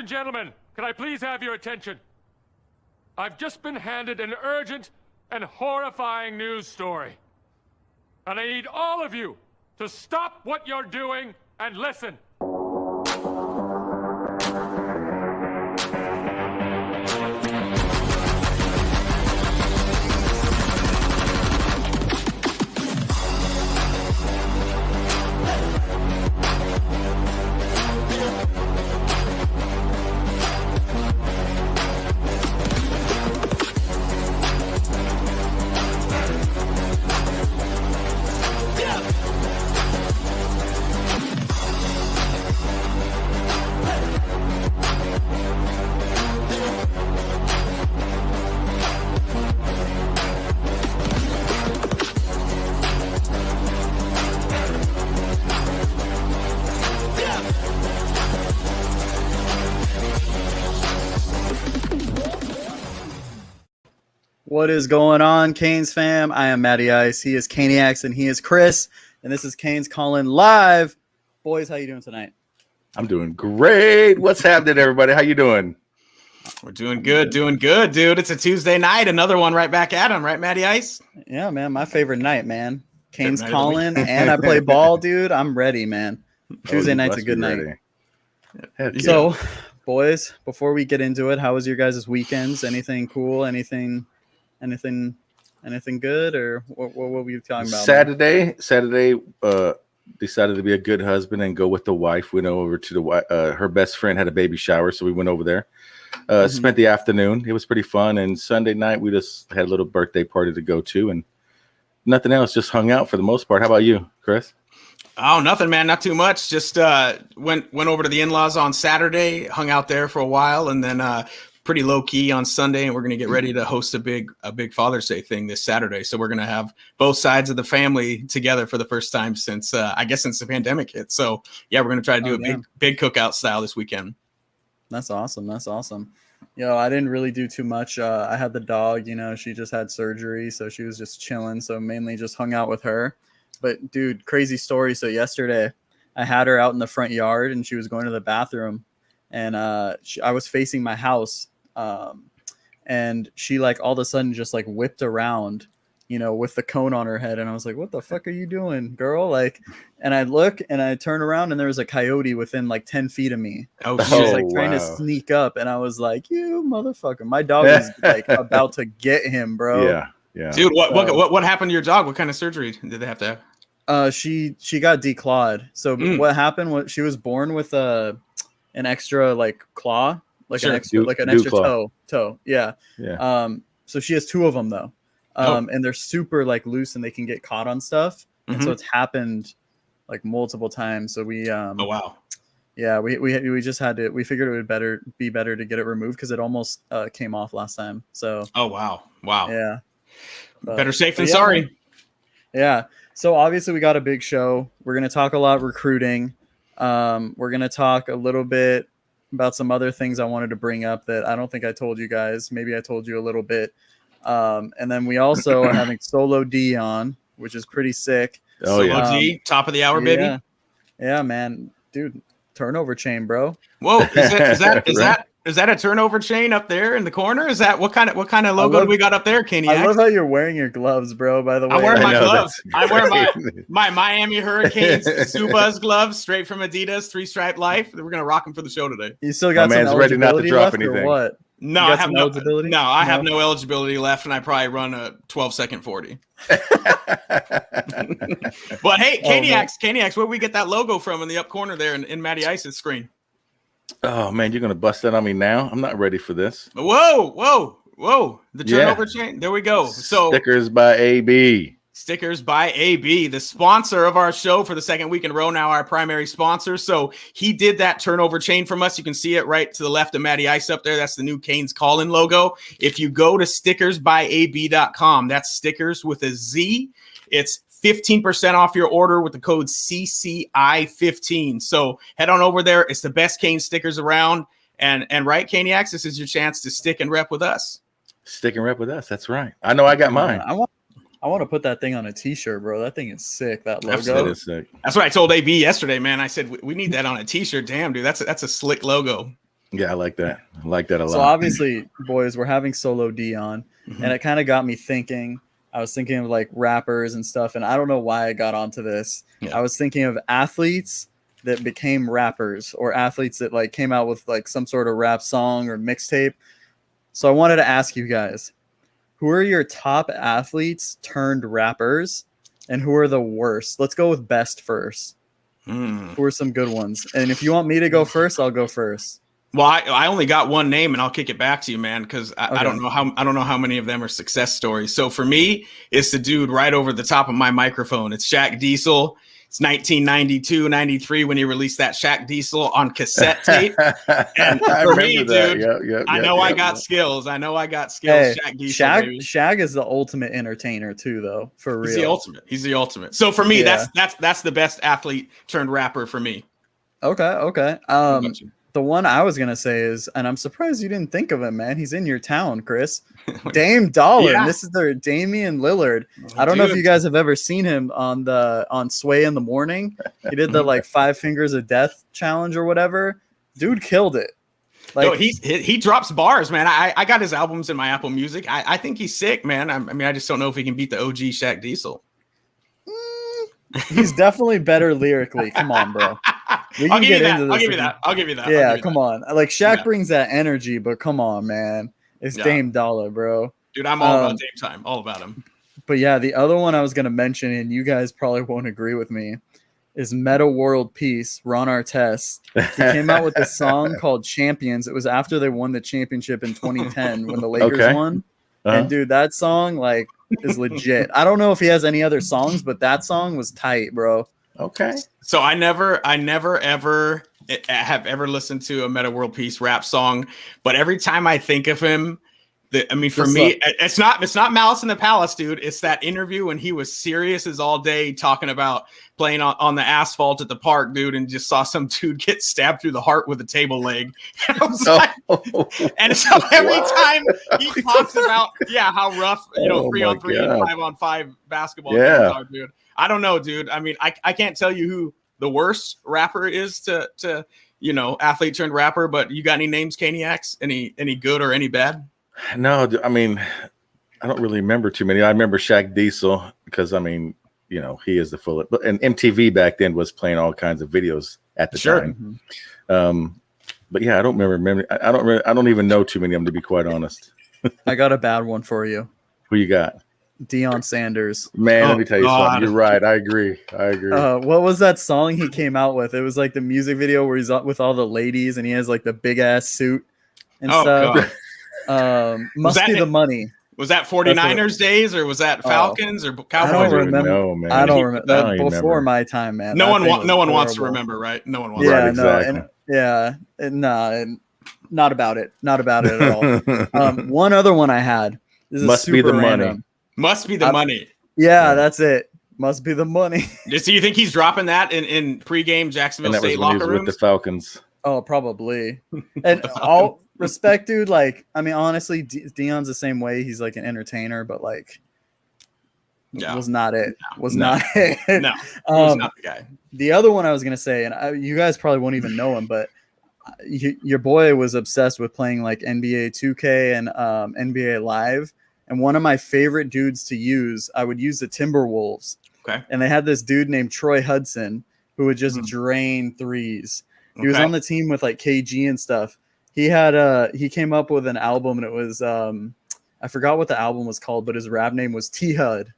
and gentlemen, can I please have your attention? I've just been handed an urgent and horrifying news story. And I need all of you to stop what you're doing and listen. What is going on, Canes fam? I am Matty Ice. He is Caniacs, and he is Chris. And this is Canes calling live. Boys, how you doing tonight? I'm doing great. What's happening, everybody? How you doing? We're doing good, dude. It's a Tuesday night. Another one right back at him, right, Matty Ice? Yeah, man. My favorite night, man. Canes calling, and I play ball, dude. I'm ready, man. Tuesday night's a good night. Yeah. So, boys, before we get into it, how was your guys' weekends? Anything cool? Anything good, or what were you talking about? Saturday, decided to be a good husband and go with the wife. Went over to the her best friend had a baby shower, so we went over there. Spent the afternoon. It was pretty fun. And Sunday night we just had a little birthday party to go to, and nothing else. Just hung out for the most part. How about you, Chris? Oh, nothing, man. Not too much. Just went over to the in-laws on Saturday, hung out there for a while, and then pretty low key on Sunday, and we're going to get ready to host a big Father's Day thing this Saturday. So we're going to have both sides of the family together for the first time since the pandemic hit. So yeah, we're going to try to do a big cookout style this weekend. That's awesome. I didn't really do too much. I had the dog, she just had surgery, so she was just chilling. So mainly just hung out with her. But dude, crazy story. So yesterday I had her out in the front yard and she was going to the bathroom, and I was facing my house. And she all of a sudden just whipped around, with the cone on her head. And I was like, what the fuck are you doing, girl? And I look and I turn around and there was a coyote within 10 feet of me. Oh, she was trying to sneak up. And I was like, you motherfucker. My dog is about to get him, bro. Yeah. Dude, what happened to your dog? What kind of surgery did they have to have? She got declawed. So what happened was she was born with an extra claw. An extra toe. Yeah. So she has two of them though. And they're super loose and they can get caught on stuff. And so it's happened multiple times. So we oh wow. Yeah, we just had to, we figured it would be better to get it removed because it almost came off last time. So oh wow. Yeah. Better safe than sorry. Yeah. So obviously we got a big show. We're gonna talk a lot recruiting. We're gonna talk a little bit about some other things I wanted to bring up that I don't think I told you guys. Maybe I told you a little bit. And then we also are having Solo D on, which is pretty sick. Oh, Solo D, top of the hour, baby. Yeah, man. Dude, turnover chain, bro. Whoa, is that a turnover chain up there in the corner? Is that what kind of logo do we got up there, Kenny? I love how you're wearing your gloves, bro, by the way. I'm wearing my gloves. I wear my Miami Hurricanes Subas gloves straight from Adidas, 3-Stripe Life. We're going to rock them for the show today. You still got some ready not to drop left, anything. Or what? No, I have no eligibility. No, I have no eligibility left, and I probably run a 12-second 40. But hey, Caniacs, where we get that logo from in the up corner there in Matty Ice's screen? Oh man, you're gonna bust that on me now. I'm not ready for this. Whoa! The turnover chain. There we go. So Stickers by AB. Stickers by AB, the sponsor of our show for the second week in a row now, our primary sponsor. So he did that turnover chain from us. You can see it right to the left of Matty Ice up there. That's the new Canes Call-In logo. If you go to stickersbyab.com, that's stickers with a Z. It's 15% off your order with the code CCI15. So head on over there. It's the best Canes stickers around. And right, Caniacs, this is your chance to stick and rep with us. Stick and rep with us. That's right. I know I got mine. I want to put that thing on a t-shirt, bro. That thing is sick. That logo. Absolutely sick. That's what I told AB yesterday, man. I said, we need that on a t-shirt. Damn, dude, that's a slick logo. Yeah, I like that. I like that a lot. So obviously, boys, we're having solo Dion, Mhm. and it kind of got me thinking. I was thinking of like rappers and stuff, and I don't know why I got onto this. Yeah. I was thinking of athletes that became rappers, or athletes that like came out with like some sort of rap song or mixtape. So I wanted to ask you guys, who are your top athletes turned rappers, and who are the worst? Let's go with best first. Mm. Who are some good ones? And if you want me to go first, I'll go first. Well, I only got one name, and I'll kick it back to you, man, because I Okay. don't know how many of them are success stories. So for me, it's the dude right over the top of my microphone. It's Shaq Diesel. It's 1992, 93 when he released that Shaq Diesel on cassette tape. And I for me, remember that. dude, Yep, I know I got skills. I know I got skills. Shaq Diesel, baby. Shaq is the ultimate entertainer too, though. For real, He's the ultimate. He's the ultimate. So for me, Yeah. that's the best athlete turned rapper for me. Okay. What about you? The one I was gonna say is, and I'm surprised you didn't think of him, man. He's in your town, Chris. Dame Dollar. Yeah. And this is their Damian Lillard. I don't know if Dude. you guys have ever seen him on Sway in the Morning. He did the like 5 Fingers of Death challenge or whatever. Dude killed it. Like No, he drops bars, man. I got his albums in my Apple Music. I think he's sick, man. I mean, I just don't know if he can beat the OG Shaq Diesel. he's definitely better lyrically. Come on, bro. We I'll can give get you that. into this. I'll give you if that. I'll give you that. Yeah, I'll give you come that. on. Like Shaq Yeah. brings that energy, but come on, man. It's Yeah. Dame Dollar, bro. Dude, I'm all Um, about Dame time. All about him. But yeah, the other one I was gonna mention, and you guys probably won't agree with me, is Meta World Peace, Ron Artest. He came out with a song called Champions. It was after they won the championship in 2010 when the Lakers Okay. won. Uh-huh. And dude, that song like is legit. I don't know if he has any other songs, but that song was tight, bro. Okay. So I never ever have ever listened to a Meta World Peace rap song, but every time I think of him, for Just me, it's not Malice in the Palace, dude. It's that interview when he was serious as all day talking about playing on the asphalt at the park, dude, and just saw some dude get stabbed through the heart with a table leg. And I was like, and so every time he talks about how rough, Oh 3-on-3 my and God. 5-on-5 basketball Yeah. games are, dude. I don't know, dude. I mean, I can't tell you who the worst rapper is to athlete turned rapper, but you got any names, Caniacs? Any good or any bad? No, I mean, I don't really remember too many. I remember Shaq Diesel because, I mean, he is the full. And MTV back then was playing all kinds of videos at the Sure. time. But yeah, I don't remember. I don't even know too many of them, to be quite honest. I got a bad one for you. Who you got? Deion Sanders. Man, let Oh, me tell you God. something. You're right. I agree. What was that song he came out with? It was like the music video where he's with all the ladies and he has like the big ass suit and Oh, stuff. God. Must that be it? the money. Was that 49ers days or was that Falcons or I Cowboys? don't even remember. know, man. I don't I remember. don't even Before remember. my time, man. No That one, thing no was one wants to horrible. remember, right? No one wants. Yeah, Right, no, exactly. not about it. Not about it at all. One other one I had. This is Must be super the money. random. Must be the money. Yeah, that's it. Must be the money. So you think he's dropping that in pregame And Jacksonville that was State when he locker was with rooms? the Falcons. Oh, probably. And all respect, dude. Like, I mean, honestly, Dion's the same way. He's like an entertainer, but like, Yeah. was not it. Was No. not it. No, he was Um, not the guy. The other one I was gonna say, and you guys probably won't even know him, but your boy was obsessed with playing like NBA 2K and NBA Live. And one of my favorite dudes to use, I would use the Timberwolves. Okay. And they had this dude named Troy Hudson who would just drain threes. He was Okay. on the team with like KG and stuff. He had he came up with an album and it was I forgot what the album was called, but his rap name was T Hud.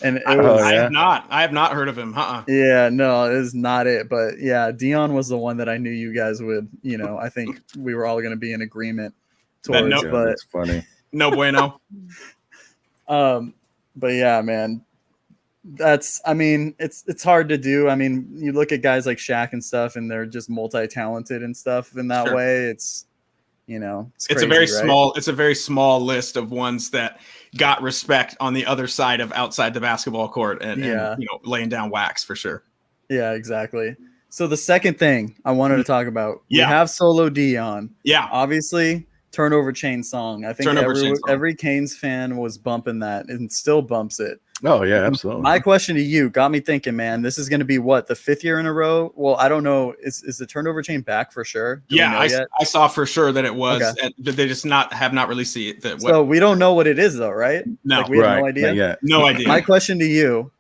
And it was I yeah. have not heard of him. yeah, no, it is not it. But yeah, Dion was the one that I knew you guys would, I think we were all gonna be in agreement That towards. no- Yeah, But that's funny. No bueno. but yeah, man. I mean, it's hard to do. I mean, you look at guys like Shaq and stuff, and they're just multi-talented and stuff in that Sure. way. It's It's a very crazy, right? small. It's a very small list of ones that got respect on the other side of outside the basketball court and laying down wax for sure. Yeah, exactly. So the second thing I wanted to talk about, we Yeah. have Solo Dion. Yeah. Obviously, Turnover Chain song. I think Turnover Chain song. every Canes fan was bumping that and still bumps it. Oh yeah, absolutely. My question to you got me thinking, man. This is going to be what, the 5th year in a row? Well, I don't know. Is the turnover chain back for sure? Do we Yeah, know yet? I saw for sure that it was, Okay. and they just have not released it. So we don't know what it is, though, right? No. Like, we have Right. no idea. Yeah. No idea. My question to you,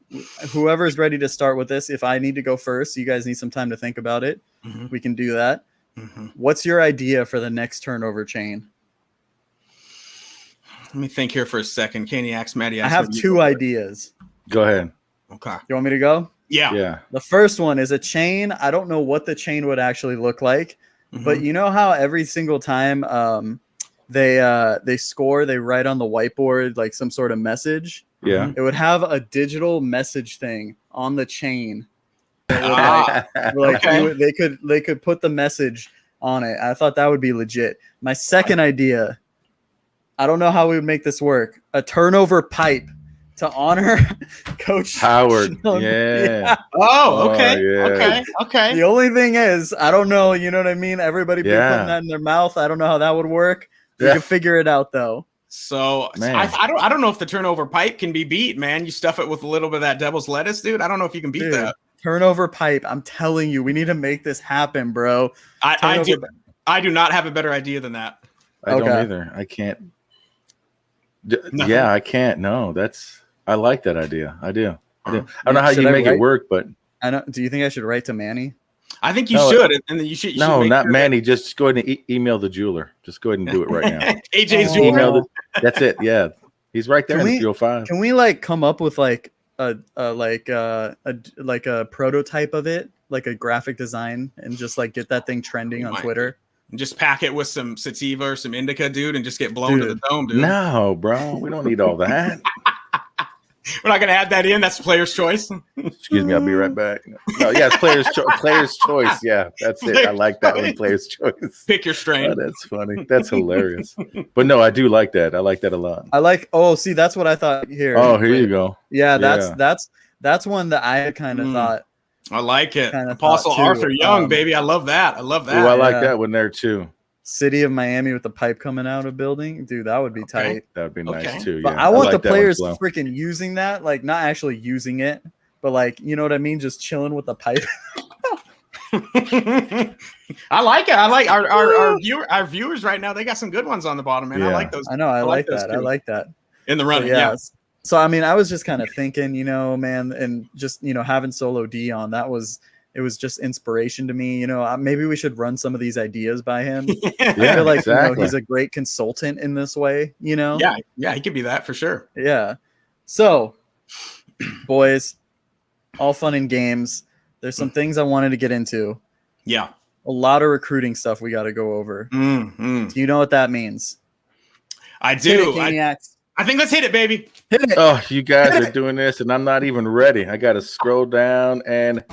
whoever's ready to start with this, if I need to go first, you guys need some time to think about it. Mhm. We can do that. Mhm. What's your idea for the next turnover chain? Let me think here for a second. Caniacs, Matty. I have 2 ideas. Go ahead. Okay. You want me to go? Yeah. Yeah. The first one is a chain. I don't know what the chain would actually look like, but you know how every single time they score, they write on the whiteboard like some sort of message. Yeah. It would have a digital message thing on the chain. Ah, Like Okay. they could put the message on it. I thought that would be legit. My second idea, I don't know how we would make this work. A turnover pipe to honor Coach Howard. Schilling. Yeah. Oh, okay. yeah. Okay. Okay. The only thing is, I don't know. You know what I mean? Everybody be Yeah. putting that in their mouth. I don't know how that would work. We Yeah. can figure it out though. So Man. I don't know if the turnover pipe can be beat, man. You stuff it with a little bit of that devil's lettuce, dude. I don't know if you can beat Dude, that. turnover pipe. I'm telling you, we need to make this happen, bro. I Turnover I do not have a better idea than that. I don't Okay. either. I can't. Nothing. Yeah, I can't. No, I like that idea. I do. I don't know how Should you I make write- it work, but I don't. Do you think I should write to Manny? I think you No, should, and then you should. no, make not sure Manny. Just go ahead and email the jeweler. Just go ahead and do it right now. that- AJ's Oh. jeweler. Email the, that's it. Yeah, he's right there Can in we- the 305. Can we like come up with like a prototype of it, like a graphic design, and just like get that thing trending on Might. Twitter? And just pack it with some sativa or some indica, dude, and just get blown to Dude. the dome, dude. No, bro, we don't need all that. We're not gonna add that in. That's player's choice. Excuse me, I'll be right back. No, yeah, it's player's choice. Yeah, that's it. I like that one, player's choice. Pick your strain. Oh, that's funny. That's hilarious. But no, I do like that. I like that a lot. I like. Oh, see, that's what I thought here. Oh, here you go. Yeah, Yeah. that's one that I kind of Mm. thought. I like it. Kinda Apostle thought too, Arthur Young, um, baby. I love that. I love Oh, that. I like Yeah. that one there too. City of Miami with the pipe coming out of building, dude, that would be Okay. tight. That would be nice Okay. too. But Yeah, I want like the that one, players Flo. freaking using that, like not actually using it, but like, you know what I mean, just chilling with the pipe. I like it. I like our viewers right now. They got some good ones on the bottom, man. I Yeah. like those I know, I like those that. I too. like that. in the So, running. yeah. Yeah. So I mean, I was just kind of thinking, you know, man, and just having Solo D on, it was just inspiration to me. You know, maybe we should run some of these ideas by him. I Yeah, feel like exactly. he's a great consultant in this way. You know, Yeah, he could be that for sure. yeah. So, boys, all fun and games. There's some things I wanted to get into. Yeah. A lot of recruiting stuff we got to go over. Mm. Do you know what that means? I Hit do. it, Caniacs. I think let's hit it, baby. Hit it. Oh, you guys are doing this, and I'm not even ready. I got to scroll down and.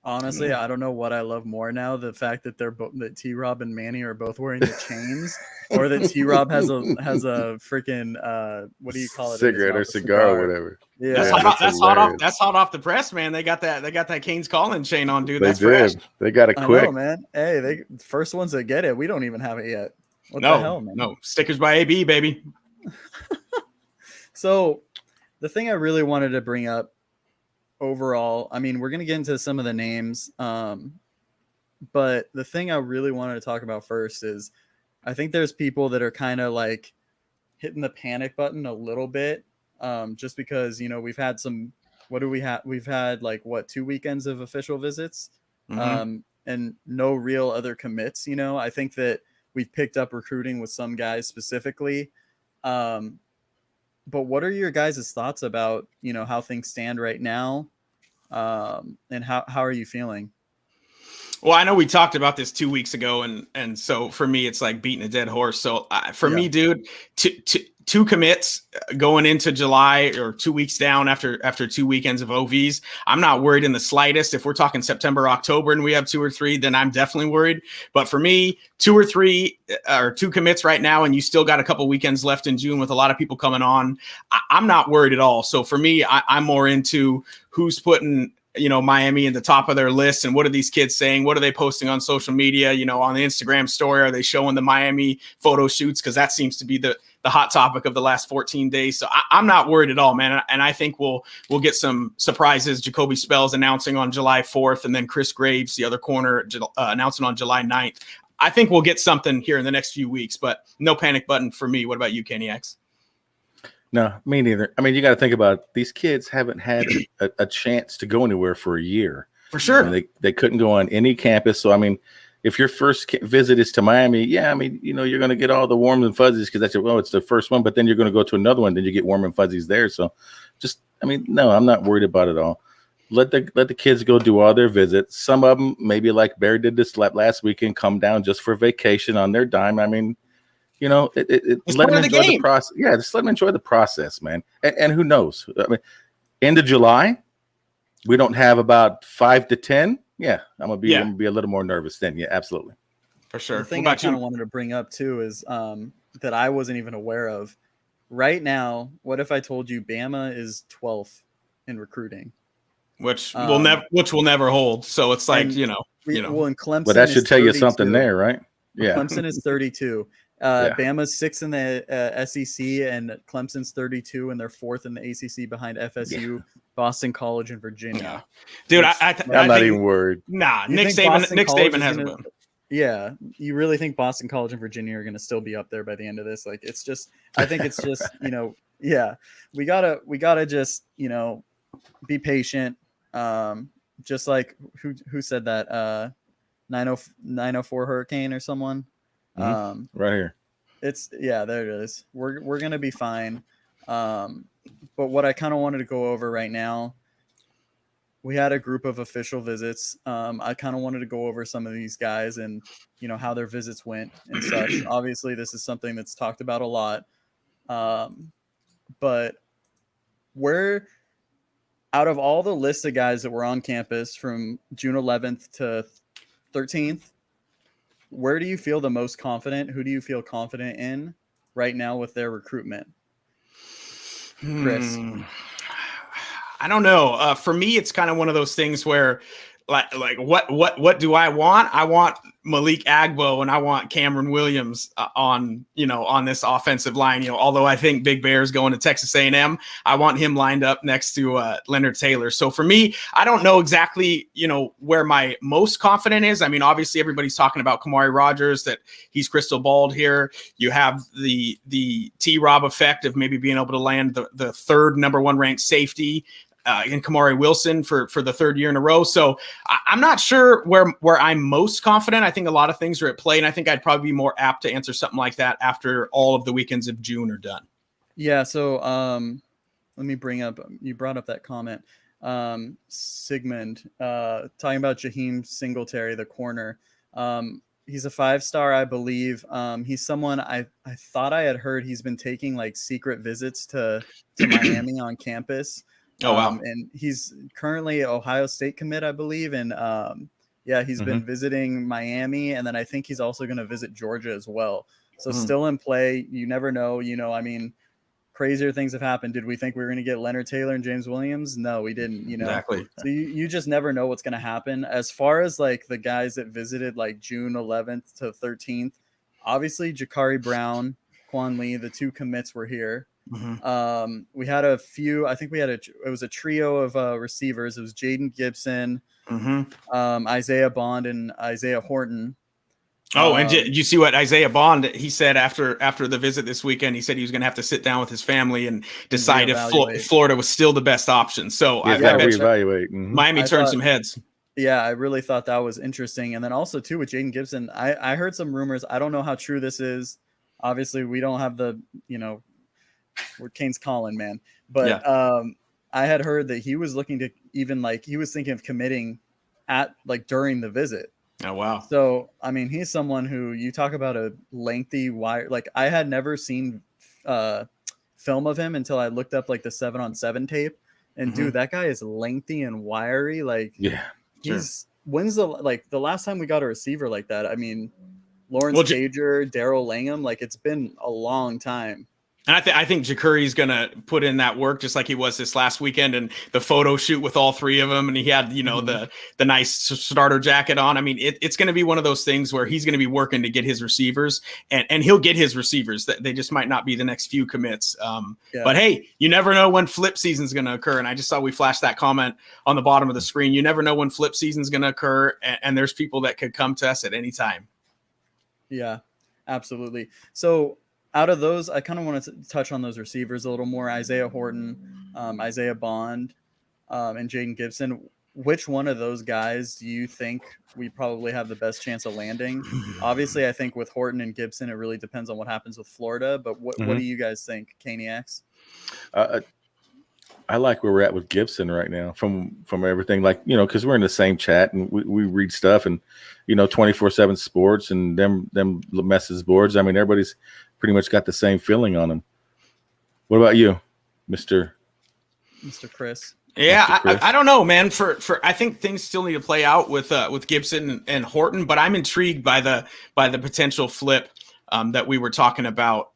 Honestly, I don't know what I love more now: the fact that that T Rob and Manny are both wearing the chains, or that T Rob has a freaking what do you call it? in his Cigarette or mouth? A cigar or whatever. Yeah, That's, Yeah, hot, that's hot off. hilarious. That's hot off the press, man. They got that Kane's calling chain on, dude. They That's fresh. did. They got it I quick. know, man. Hey, they first ones that get it. We don't even have it yet. What No, the hell, man? no stickers by AB, baby. So, the thing I really wanted to bring up overall, I mean, we're gonna get into some of the names, but the thing I really wanted to talk about first is, I think there's people that are kind of like hitting the panic button a little bit, just because we've had some. What do we have? We've had like 2 weekends of official visits, Mhm. and no real other commits. I think that we've picked up recruiting with some guys specifically. But what are your guys' thoughts about, how things stand right now? And how are you feeling? Well, I know we talked about this 2 weeks ago, and so for me, it's like beating a dead horse. So for me, dude, two commits going into July or 2 weeks down after 2 weekends of OVs. I'm not worried in the slightest. If we're talking September, October, and we have 2 or 3, then I'm definitely worried. But for me, 2 or 3 or 2 commits right now, and you still got a couple weekends left in June with a lot of people coming on. I'm not worried at all. So for me, I'm more into who's putting Miami in the top of their list, and what are these kids saying? What are they posting on social media? On the Instagram story, are they showing the Miami photo shoots? Because that seems to be the hot topic of the last 14 days. So I'm not worried at all, man. And I think we'll get some surprises. Jacoby Spells announcing on July 4th, and then Chris Graves, the other corner, announcing on July 9th. I think we'll get something here in the next few weeks, but no panic button for me. What about you, Kenny X? No, me neither. I mean, you got to think about it. These kids haven't had a chance to go anywhere for a year. For sure. I mean, they couldn't go on any campus. So, I mean, if your first visit is to Miami, you're going to get all the warm and fuzzies because it's the first one, but then you're going to go to another one, then you get warm and fuzzies there. So no, I'm not worried about it all. Let the kids go do all their visits. Some of them, maybe like Bear did this last weekend, come down just for vacation on their dime. I mean, let them enjoy the process. Yeah, just let them enjoy the process, man. And who knows? I mean, end of July, we don't have about 5 to 10. Yeah, I'm gonna be a little more nervous then. Yeah, absolutely. For sure. The thing I kind of wanted to bring up too is that I wasn't even aware of. Right now, what if I told you Bama is 12th in recruiting? Which will never hold. So it's like, Well, and Clemson. But that should tell 32. you something there, right? Yeah. Clemson is 32. Bama's 6th in the SEC, and Clemson's 32, and they're 4th in the ACC behind FSU, Boston College, and Virginia. Dude, I'm not even worried. Nah, Nick Saban has a boom. Yeah, you really think Boston College and Virginia are going to still be up there by the end of this? Like, I think it's just, we gotta just, be patient. Just like who said that? 904 Hurricane or someone. Right here. There it is. We're gonna be fine. But what I kind of wanted to go over right now, we had a group of official visits. I kind of wanted to go over some of these guys and how their visits went and such. Obviously, this is something that's talked about a lot. But out of all the list of guys that were on campus from June 11th to 13th, where do you feel the most confident? Who do you feel confident in right now with their recruitment? Chris? I don't know. For me, it's kind of one of those things where like what do I want? I want Malik Agbo and I want Cameron Williams on this offensive line. Although I think Big Bear's going to Texas A&M, I want him lined up next to Leonard Taylor. So for me, I don't know exactly where my most confident is. I mean, obviously everybody's talking about Kamari Rogers, that he's crystal balled here. You have the T-Rob effect of maybe being able to land the third number 1 ranked safety in Kamari Wilson for the 3rd year in a row. So I'm not sure where I'm most confident. I think a lot of things are at play, and I think I'd probably be more apt to answer something like that after all of the weekends of June are done. Yeah. So let me bring up, you brought up that comment. Sigmund talking about Jaheim Singletary, the corner. He's a 5-star, I believe. He's someone I thought I had heard he's been taking like secret visits to Miami on campus. Oh, wow. And he's currently Ohio State commit, I believe. And he's been visiting Miami. And then I think he's also going to visit Georgia as well. So still in play. You never know. I mean, crazier things have happened. Did we think we were going to get Leonard Taylor and James Williams? No, we didn't. Exactly. So you just never know what's going to happen. As far as like the guys that visited like June 11th to 13th, obviously Jakari Brown, Quan Lee, the 2 commits were here. We had a few. I think it was a trio of receivers. It was Jaden Gibson, Isaiah Bond, and Isaiah Horton. Oh, and did you see what Isaiah Bond, he said after the visit this weekend? He said he was going to have to sit down with his family and decide if Florida was still the best option. So I bet reevaluate. Miami turned some heads. Yeah, I really thought that was interesting. And then also too with Jaden Gibson, I heard some rumors. I don't know how true this is. Obviously, we don't have the we're Kane's calling, man. But I had heard that he was looking to even he was thinking of committing at during the visit. Oh, wow. So, I mean, he's someone who you talk about a lengthy wire. Like, I had never seen film of him until I looked up like the 7-on-7 tape. And dude, that guy is lengthy and wiry. Like, Yeah. he's when's the last time we got a receiver like that? I mean, Lawrence Cager, Daryl Langham. Like, it's been a long time. And I think Jacurri's going to put in that work just like he was this last weekend, and the photo shoot with all three of them. And he had, the nice starter jacket on. I mean, it's going to be one of those things where he's going to be working to get his receivers, and he'll get his receivers. They just might not be the next few commits. But hey, you never know when flip season is going to occur. And I just saw we flashed that comment on the bottom of the screen. You never know when flip season is going to occur. And there's people that could come to us at any time. Yeah, absolutely. So, out of those, I kind of want to touch on those receivers a little more. Isaiah Horton, Isaiah Bond, and Jaden Gibson. Which one of those guys do you think we probably have the best chance of landing? Obviously, I think with Horton and Gibson, it really depends on what happens with Florida. But what do you guys think, Caniacs? I like where we're at with Gibson right now from everything, like, because we're in the same chat and we read stuff and, 24/7 sports and them message boards. I mean, everybody's pretty much got the same feeling on them. What about you, Mr. Chris? Yeah, I don't know, man. For I think things still need to play out with Gibson and Horton, but I'm intrigued by the potential flip that we were talking about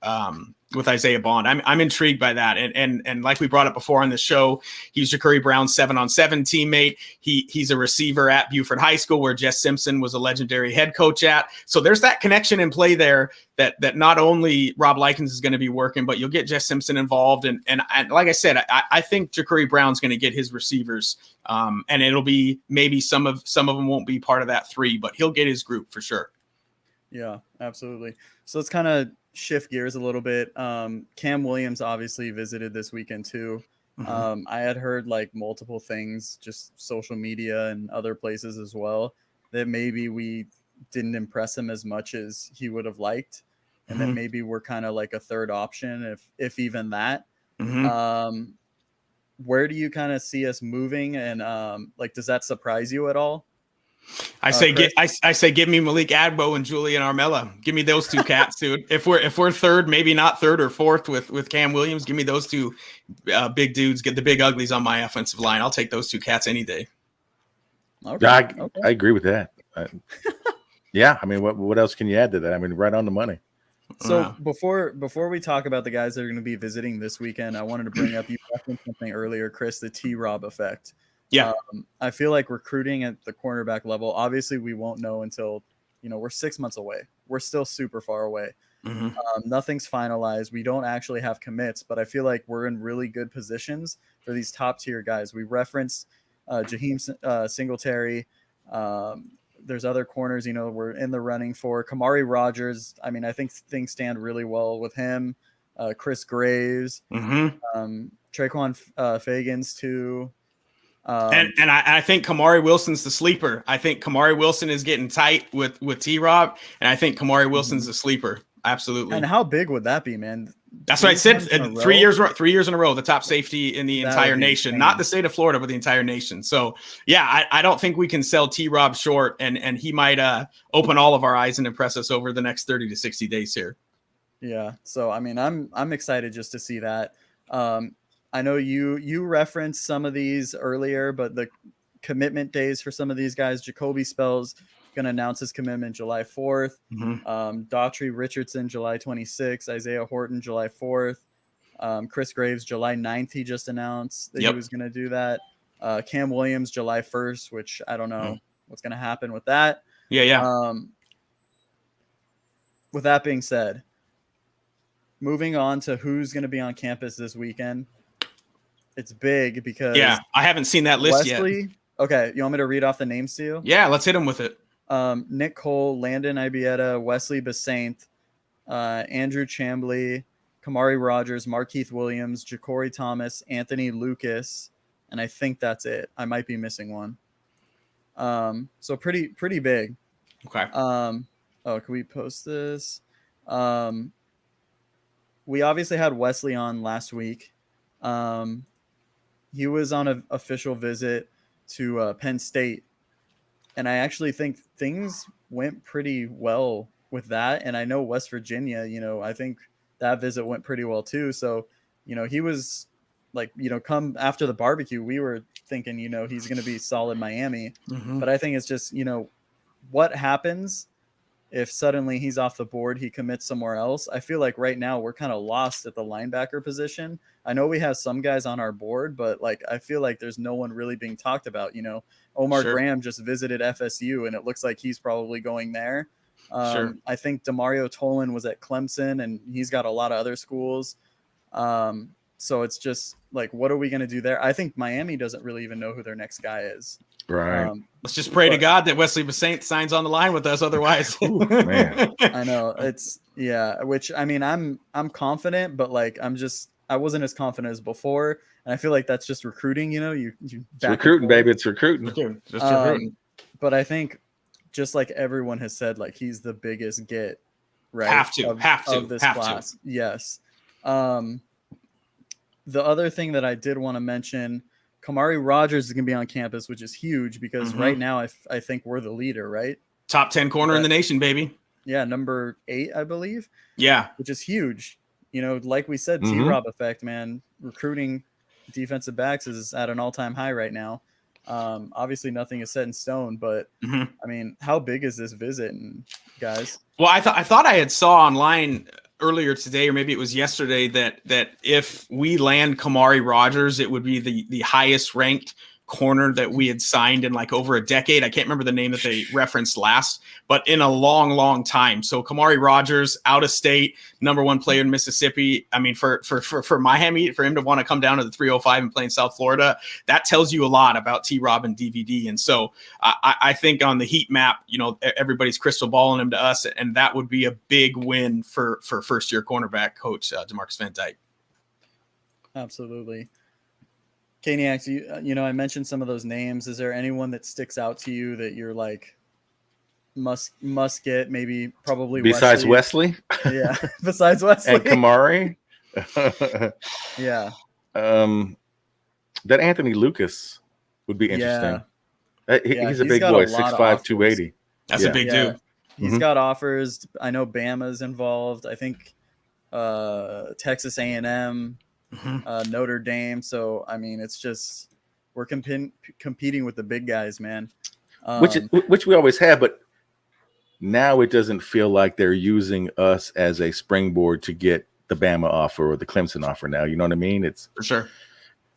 with Isaiah Bond. I'm intrigued by that. And like we brought up before on the show, he's Jacurri Brown's 7-on-7 teammate. He's a receiver at Buford High School where Jess Simpson was a legendary head coach at. So there's that connection in play there that not only Rob Likens is going to be working, but you'll get Jess Simpson involved. And like I said, I think Jacurri Brown's going to get his receivers. And it'll be maybe some of them won't be part of that 3, but he'll get his group for sure. Yeah, absolutely. So let's kind of shift gears a little bit. Cam Williams obviously visited this weekend too. I had heard like multiple things, just social media and other places as well, that maybe we didn't impress him as much as he would have liked. And then maybe we're kind of like a third option, if even that. Where do you kind of see us moving? And does that surprise you at all? I say give me Malik Agbo and Julian Armella. Give me those two cats, dude. If we're third, maybe not third or fourth with Cam Williams, give me those two big dudes. Get the big uglies on my offensive line. I'll take those two cats any day. Okay. I agree with that. Yeah, I mean, what else can you add to that? I mean, right on the money. So before we talk about the guys that are going to be visiting this weekend, I wanted to bring up, you mentioned something earlier, Chris, the T-Rob effect. Yeah. I feel like recruiting at the cornerback level, obviously we won't know until, we're 6 months away. We're still super far away. Nothing's finalized. We don't actually have commits, but I feel like we're in really good positions for these top tier guys. We referenced Jaheim Singletary. There's other corners, we're in the running for. Kamari Rogers. I mean, I think things stand really well with him. Chris Graves. Traquan Fagans too. And I think Kamari Wilson's the sleeper. I think Kamari Wilson is getting tight with T-Rob, and I think Kamari Wilson's the sleeper. Absolutely. And how big would that be, man? That's what I said. 3 years in a row, the top safety in the entire nation, insane. Not the state of Florida, but the entire nation. So yeah, I don't think we can sell T-Rob short, and he might open all of our eyes and impress us over the next 30 to 60 days here. Yeah. So, I mean, I'm excited just to see that. I know you referenced some of these earlier, but the commitment days for some of these guys, Jacoby Spells going to announce his commitment July 4th. Daughtry Richardson, July 26th. Isaiah Horton, July 4th. Chris Graves, July 9th. He just announced that he was going to do that. Cam Williams, July 1st, which I don't know what's going to happen with that. Yeah. With that being said, moving on to who's going to be on campus this weekend. It's big because I haven't seen that list yet. Okay, you want me to read off the names to you? Yeah, let's hit him with it. Nick Cole, Landon Ibieta, Wesley Besaint, Andrew Chambly, Kamari Rogers, Markeith Williams, Ja'Cory Thomas, Anthony Lucas, and I think that's it. I might be missing one. So pretty big. Okay. Can we post this? We obviously had Wesley on last week. He was on an official visit to Penn State. And I actually think things went pretty well with that. And I know West Virginia, I think that visit went pretty well too. So, he was like, come after the barbecue, we were thinking, he's going to be solid Miami. Mhm. But I think it's just, what happens if suddenly he's off the board, he commits somewhere else. I feel like right now we're kind of lost at the linebacker position. I know we have some guys on our board, but like I feel like there's no one really being talked about. Omar Sure. Graham just visited FSU, and it looks like he's probably going there. Sure. I think Demario Tolan was at Clemson, and he's got a lot of other schools. So it's just like, what are we going to do there? I think Miami doesn't really even know who their next guy is. Right. Let's just pray to but- God that Wesley Bassint signs on the line with us. Otherwise, man. I know it's which I mean, I'm confident, but like I wasn't as confident as before, and I feel like that's just recruiting. You It's back and recruiting, forth. baby. It's recruiting. Just recruiting. But I think just like everyone has said, like he's the biggest get, right? Have to. of this class. Yes. The other thing that I did want to mention, Kamari Rogers is going to be on campus, which is huge because Mhm. right now I think we're the leader, right? Top 10 corner in the nation, baby. Yeah, number 8, I believe, Yeah. which is huge. Like we said, Mhm. T-Rob effect, man. Recruiting defensive backs is at an all-time high right now. Obviously, nothing is set in stone, but Mhm. I mean, how big is this visit, guys? Well, I thought I had saw online earlier today, or maybe it was yesterday, that if we land Kamari Rogers, it would be the highest ranked corner that we had signed in like over a decade. I can't remember the name that they referenced last, but in a long, long time. So Kamari Rogers, out of state, number 1 player in Mississippi. I mean, for Miami, for him to want to come down to the 305 and play in South Florida, that tells you a lot about T-Rob and DVD. And so I think on the heat map, everybody's crystal balling him to us, and that would be a big win for first year cornerback coach DeMarcus Van Dyke. Absolutely. Kaniacs, I mentioned some of those names. Is there anyone that sticks out to you that you're like must get, maybe probably Besides Wesley Yeah, besides Wesley and Kamari, yeah, that Anthony Lucas would be interesting. He's a big got boy, a lot of 6'5", offers. 280. That's Yeah. a big Yeah. dude. He's Mhm. got offers. I know Bama's involved. I think Texas A&M, Mhm. Notre Dame. So I mean, it's just we're competing with the big guys, man. Which we always have, but now it doesn't feel like they're using us as a springboard to get the Bama offer or the Clemson offer. Now, you know what I mean? For sure.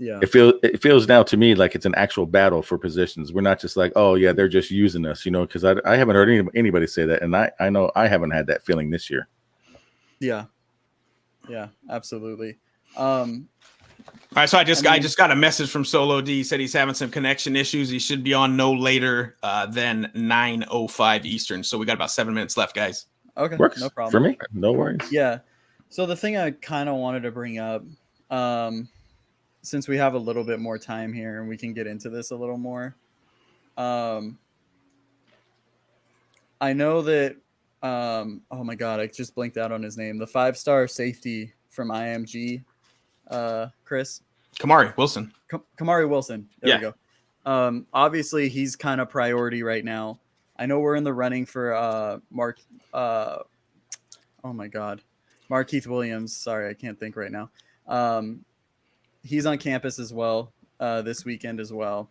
Yeah, It feels now to me like it's an actual battle for positions. We're not just like, oh yeah, they're just using us, because I haven't heard anybody say that, and I know I haven't had that feeling this year. yeah, absolutely. All right, so I just mean- got a message from Solo D. He said he's having some connection issues. He should be on no later than 9:05 Eastern. So we got about 7 minutes left, guys. Okay, Works no problem for me. No worries. Yeah. So the thing I kind of wanted to bring up, since we have a little bit more time here and we can get into this a little more, I know that, oh my God, I just blinked out on his name. The 5-star safety from IMG, Chris. Kamari Wilson. Kamari Wilson. There Yeah. we go. Obviously, he's kind of priority right now. I know we're in the running for Mark. Oh my God, Markeith Williams. Sorry, I can't think right now. He's on campus as well this weekend as well.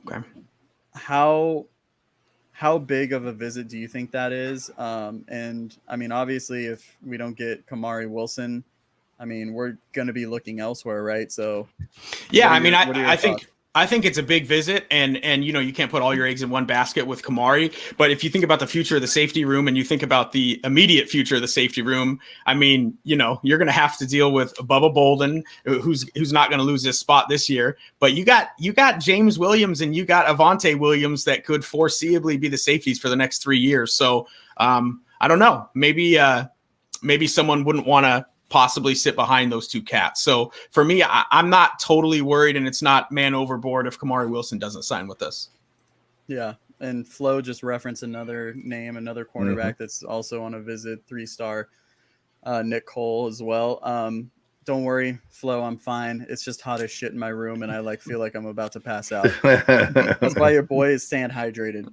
Okay. How big of a visit do you think that is? And I mean, obviously, if we don't get Kamari Wilson, I mean, we're going to be looking elsewhere, right? So, Yeah, what are I mean, your- what are your thoughts? I think it's a big visit, and you can't put all your eggs in one basket with Kamari. But if you think about the future of the safety room, and you think about the immediate future of the safety room, I mean, you're going to have to deal with Bubba Bolden, who's not going to lose his spot this year. But you got James Williams and you got Avante Williams that could foreseeably be the safeties for the next 3 years. So I don't know, maybe someone wouldn't want to possibly sit behind those two cats. So for me, I'm not totally worried, and it's not man overboard if Kamari Wilson doesn't sign with us. Yeah. And Flo just referenced another name, another cornerback that's also on a visit, 3-star, Nick Cole as well. Don't worry, Flo, I'm fine. It's just hot as shit in my room, and I like feel like I'm about to pass out. That's why your boy is staying hydrated.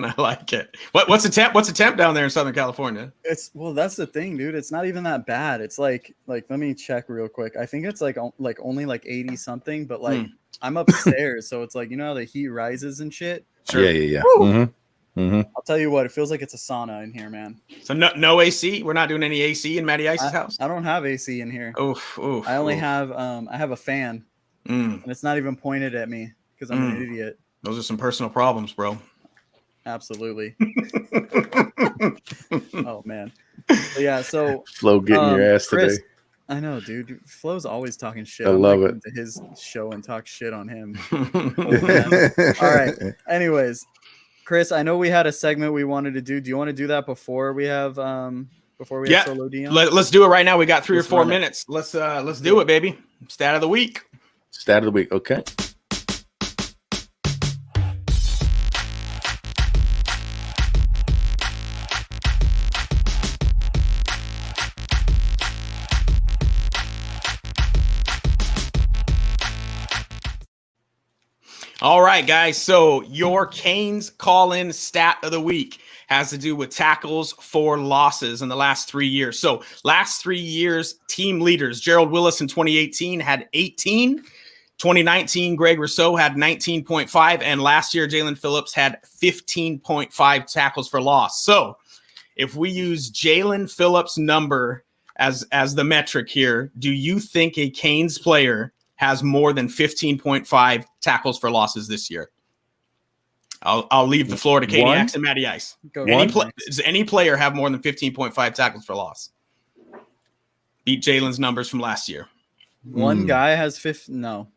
I like it. What's the temp? What's the temp down there in Southern California? That's the thing, dude. It's not even that bad. It's like let me check real quick. I think it's like only like 80 something, but like I'm upstairs, so it's like, you know how the heat rises and shit. Sure. Yeah. I'll tell you what, it feels like it's a sauna in here, man. So no AC. We're not doing any AC in Matty Ice's house. I don't have AC in here. Oof. I only have I have a fan, and it's not even pointed at me because I'm an idiot. Those are some personal problems, bro. Absolutely. Oh man. But yeah. So Flo getting your ass Chris, today. I know, dude. Flo's always talking shit. I love it. To his show and talk shit on him. All right. Anyways, Chris, I know we had a segment we wanted to do. Do you want to do that before we have Solo Dion? Let's do it right now. We got 3 or 4 minutes. Let's do it, baby. Stat of the week. Stat of the week. Okay. All right, guys. So your Canes call-in stat of the week has to do with tackles for losses in the last 3 years. So last 3 years, team leaders, Gerald Willis in 2018 had 18. 2019, Greg Rousseau had 19.5. And last year, Jalen Phillips had 15.5 tackles for loss. So if we use Jalen Phillips' number as the metric here, do you think a Canes player has more than 15.5 tackles for losses this year? I'll leave the floor to Katie X and Matty Ice. Does any player have more than 15.5 tackles for loss? Beat Jalen's numbers from last year. One guy has 15. No.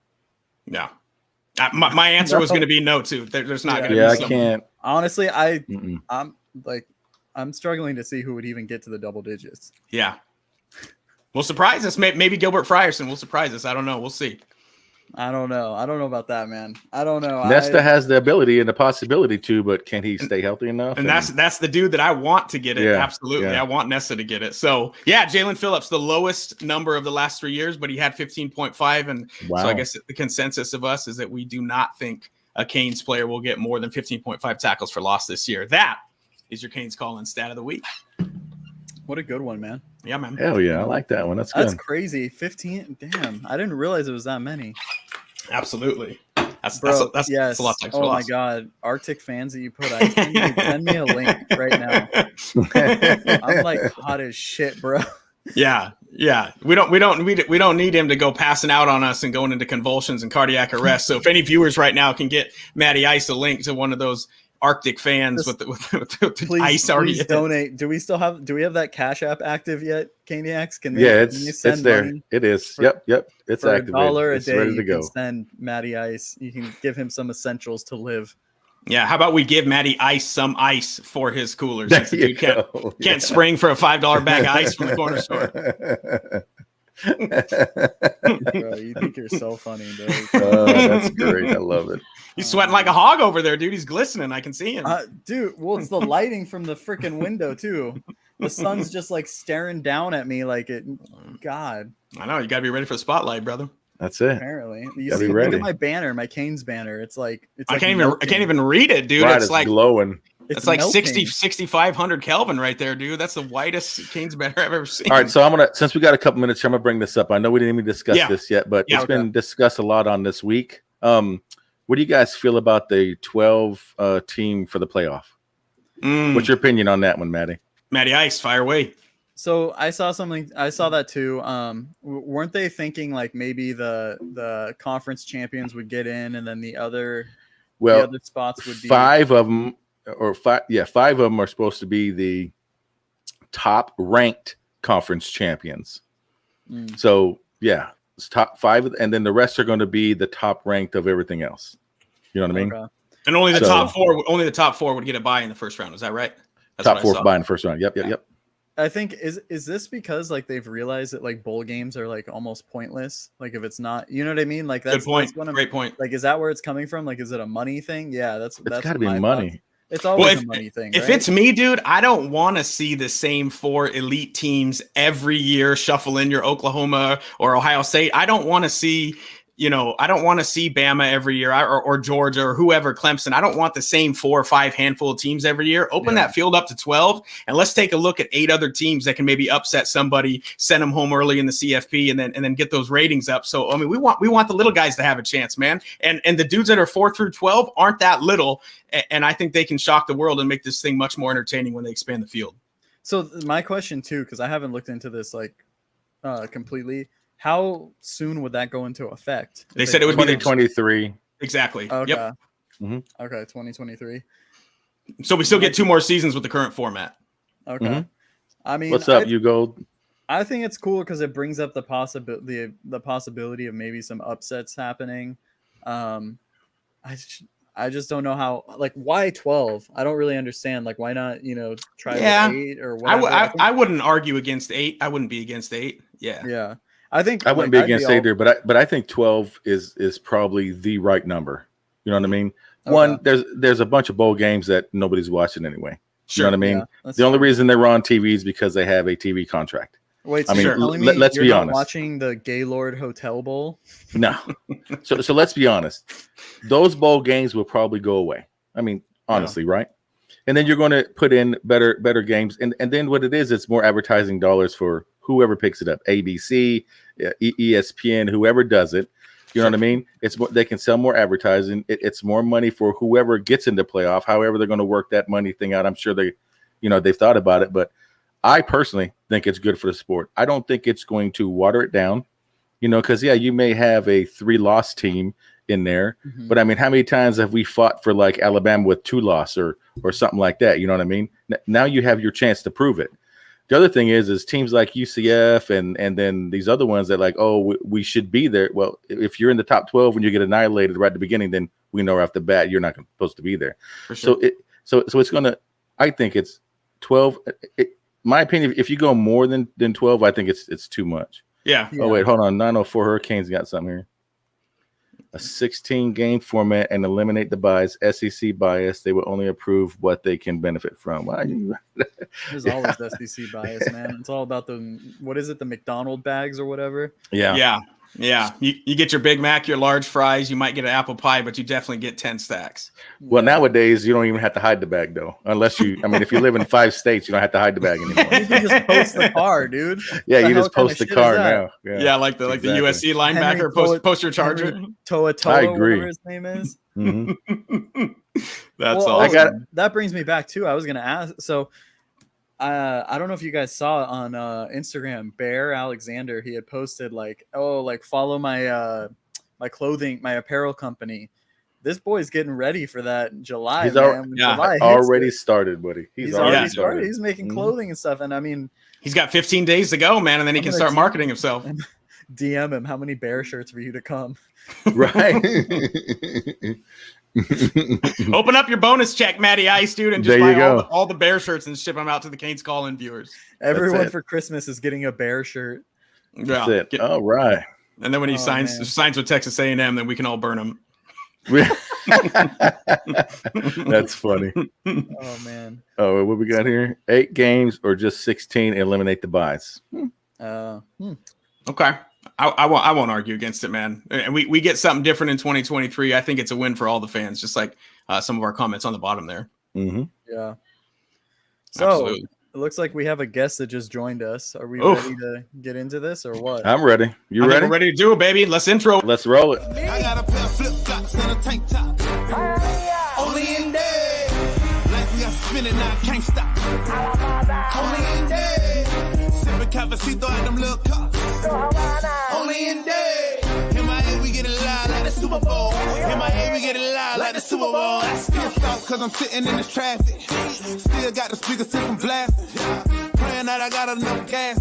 My answer was going to be no too. There's not going to be. I can't. Honestly, I'm struggling to see who would even get to the double digits. Yeah. Will surprise us. Maybe Gilbert Frierson will surprise us. I don't know. We'll see. I don't know about that, man. I don't know. Nesta has the ability and the possibility to, but can he stay healthy enough? And that's the dude that I want to get it. Yeah, Absolutely. yeah. I want Nesta to get it. So, yeah, Jalen Phillips, the lowest number of the last 3 years, but he had 15.5. And so I guess the consensus of us is that we do not think a Canes player will get more than 15.5 tackles for loss this year. That is your Canes call-in stat of the week. What a good one, man. Yeah, man. Hell yeah. I like that one. That's That's good. crazy. 15. Damn. I didn't realize it was that many. Absolutely. That's Bro, a lot of tackles for Oh loss. my God. Arctic fans that you put out. Send me a link right now. I'm like hot as shit, bro. Yeah. We don't need him to go passing out on us and going into convulsions and cardiac arrest. So if any viewers right now can get Matty Ice a link to one of those Arctic fans with the ice already. Please donate. Do we have that Cash App active yet, Caniacs? It's there. It is. Yep. It's for activated. $1 a It's day, ready to you go. can send Matty Ice. You can give him some essentials to live. Yeah, how about we give Matty Ice some ice for his coolers? There Since you can't spring for a $5 bag of ice from the corner store. Bro, you think you're so funny, dude. Oh, that's great. I love it. He's sweating like a hog over there, dude. He's glistening. I can see him. Dude, well, it's the lighting from the freaking window too. The sun's just like staring down at me like it. God. I know. You got to be ready for the spotlight, brother. That's it. Apparently, you Gotta see, be look ready. at my banner, my Canes banner. It's like I can't even read it, dude. Right, It's like glowing. it's like melting. 6,500 Kelvin right there, dude. That's the whitest Canes banner I've ever seen. All right, so since we got a couple minutes here, I'm gonna bring this up. I know we didn't even discuss this yet, but it's been discussed a lot on this week. What do you guys feel about the 12 team for the playoff? What's your opinion on that one, Matty? Matty Ice, fire away. So I saw that too. Weren't they thinking like maybe the conference champions would get in, and then the other spots would be five of them are supposed to be the top ranked conference champions. So it's top 5, and then the rest are going to be the top ranked of everything else. You know what I mean? Okay. And only the top four would get a bye in the first round. Is that right? That's top 4 bye in the first round. Yep. I think is this because like they've realized that like bowl games are like almost pointless? Like if it's not, you know what I mean? Like that's good point. That's Great point. Like, is that where it's coming from? Like, is it a money thing? Yeah, It's got to be money. It's always Well, a money thing. If right? it's me, dude, I don't want to see the same 4 elite teams every year shuffle in your Oklahoma or Ohio State. I don't want to see, I don't want to see Bama every year or Georgia or whoever, Clemson. I don't want the same 4 or 5 handful of teams every year. Open that field up to 12, and let's take a look at 8 other teams that can maybe upset somebody, send them home early in the CFP, and then get those ratings up. So I mean, we want the little guys to have a chance, man. And the dudes that are 4 through 12 aren't that little, and I think they can shock the world and make this thing much more entertaining when they expand the field. So my question too, because I haven't looked into this completely. How soon would that go into effect? They said it would be 2023. Exactly. Okay. Yep. Okay, 2023. So we still get 2 more seasons with the current format. Okay. I mean, What's up, you gold? I think it's cool because it brings up the possibility of maybe some upsets happening. I just don't know how. Why 12? I don't really understand. Why not? Try with 8 or whatever. I wouldn't argue against 8. I wouldn't be against 8. Yeah. Yeah. I think I wouldn't be against either, but I think 12 is probably the right number. You know what I mean? Okay. One, there's a bunch of bowl games that nobody's watching anyway. Sure. You know what I mean? Yeah, the only reason they're on TV is because they have a TV contract. Wait, I mean, you're telling me let's you're be not honest. watching the Gaylord Hotel Bowl? No. So let's be honest. Those bowl games will probably go away. I mean, honestly, right? And then you're going to put in better games. And then what it is, it's more advertising dollars for whoever picks it up. ABC, ESPN, whoever does it. You know what I mean? It's more, they can sell more advertising. It's more money for whoever gets into playoff. However, they're going to work that money thing out. I'm sure they've thought about it, but I personally think it's good for the sport. I don't think it's going to water it down, because you may have a 3-loss team in there, but I mean, how many times have we fought for Alabama with 2 loss or something like that? You know what I mean? Now you have your chance to prove it. The other thing is teams like UCF and then these other ones that we should be there. Well, if you're in the top 12 and you get annihilated right at the beginning, then we know off the bat you're not supposed to be there. For sure. So it's gonna. I think it's 12. My opinion, if you go more than 12, I think it's too much. Yeah. Oh wait, hold on. 904 Hurricanes got something here. A 16-game format and eliminate the bias. SEC bias. They will only approve what they can benefit from. Why you? There's always SEC bias, man. It's all about the McDonald bags or whatever. Yeah. You get your Big Mac, your large fries. You might get an apple pie, but you definitely get 10 stacks. Well, nowadays you don't even have to hide the bag though, unless if you live in 5 states, you don't have to hide the bag anymore. You can just post the car, dude. Yeah, you just post the car now. Yeah, like the USC linebacker post your charger. Toa, I agree. whatever his name is. Mm-hmm. That's awesome. That brings me back too. I was gonna ask. So, I don't know if you guys saw it on Instagram. Bear Alexander, he had posted follow my my clothing, my apparel company. This boy's getting ready for that in July. He's July started, buddy. He's already started. He's making clothing and stuff. And I mean, he's got 15 days to go, man, and then he can start marketing himself. DM him. How many Bear shirts for you to come? Right. Open up your bonus check, Matty Ice, dude, and just buy all the Bear shirts and ship them out to the Canes Call-In viewers. Everyone for Christmas is getting a Bear shirt. That's it. All right. And then when he signs with Texas A&M, then we can all burn him. That's funny. Oh man. Oh, what we got here? 8 games or just 16? Eliminate the buys. Okay. I won't argue against it, man. And we get something different in 2023. I think it's a win for all the fans, just like some of our comments on the bottom there. Mm-hmm. Yeah. So Absolutely. It looks like we have a guest that just joined us. Are we ready to get into this or what? I'm ready. You ready? We're ready to do it, baby. Let's intro. Let's roll it. I got a pair of flip-flops and a tank top. Only in there. Life we are spinning, I can't stop. Only in there. Sipping cafecito at them little cups. Only in there. In my head, we get it live like the Super Bowl. In my head, we get it live like the Super Bowl. Pissed off cause I'm sitting in this traffic. Still got the speaker system blasting. Praying that I got enough gas.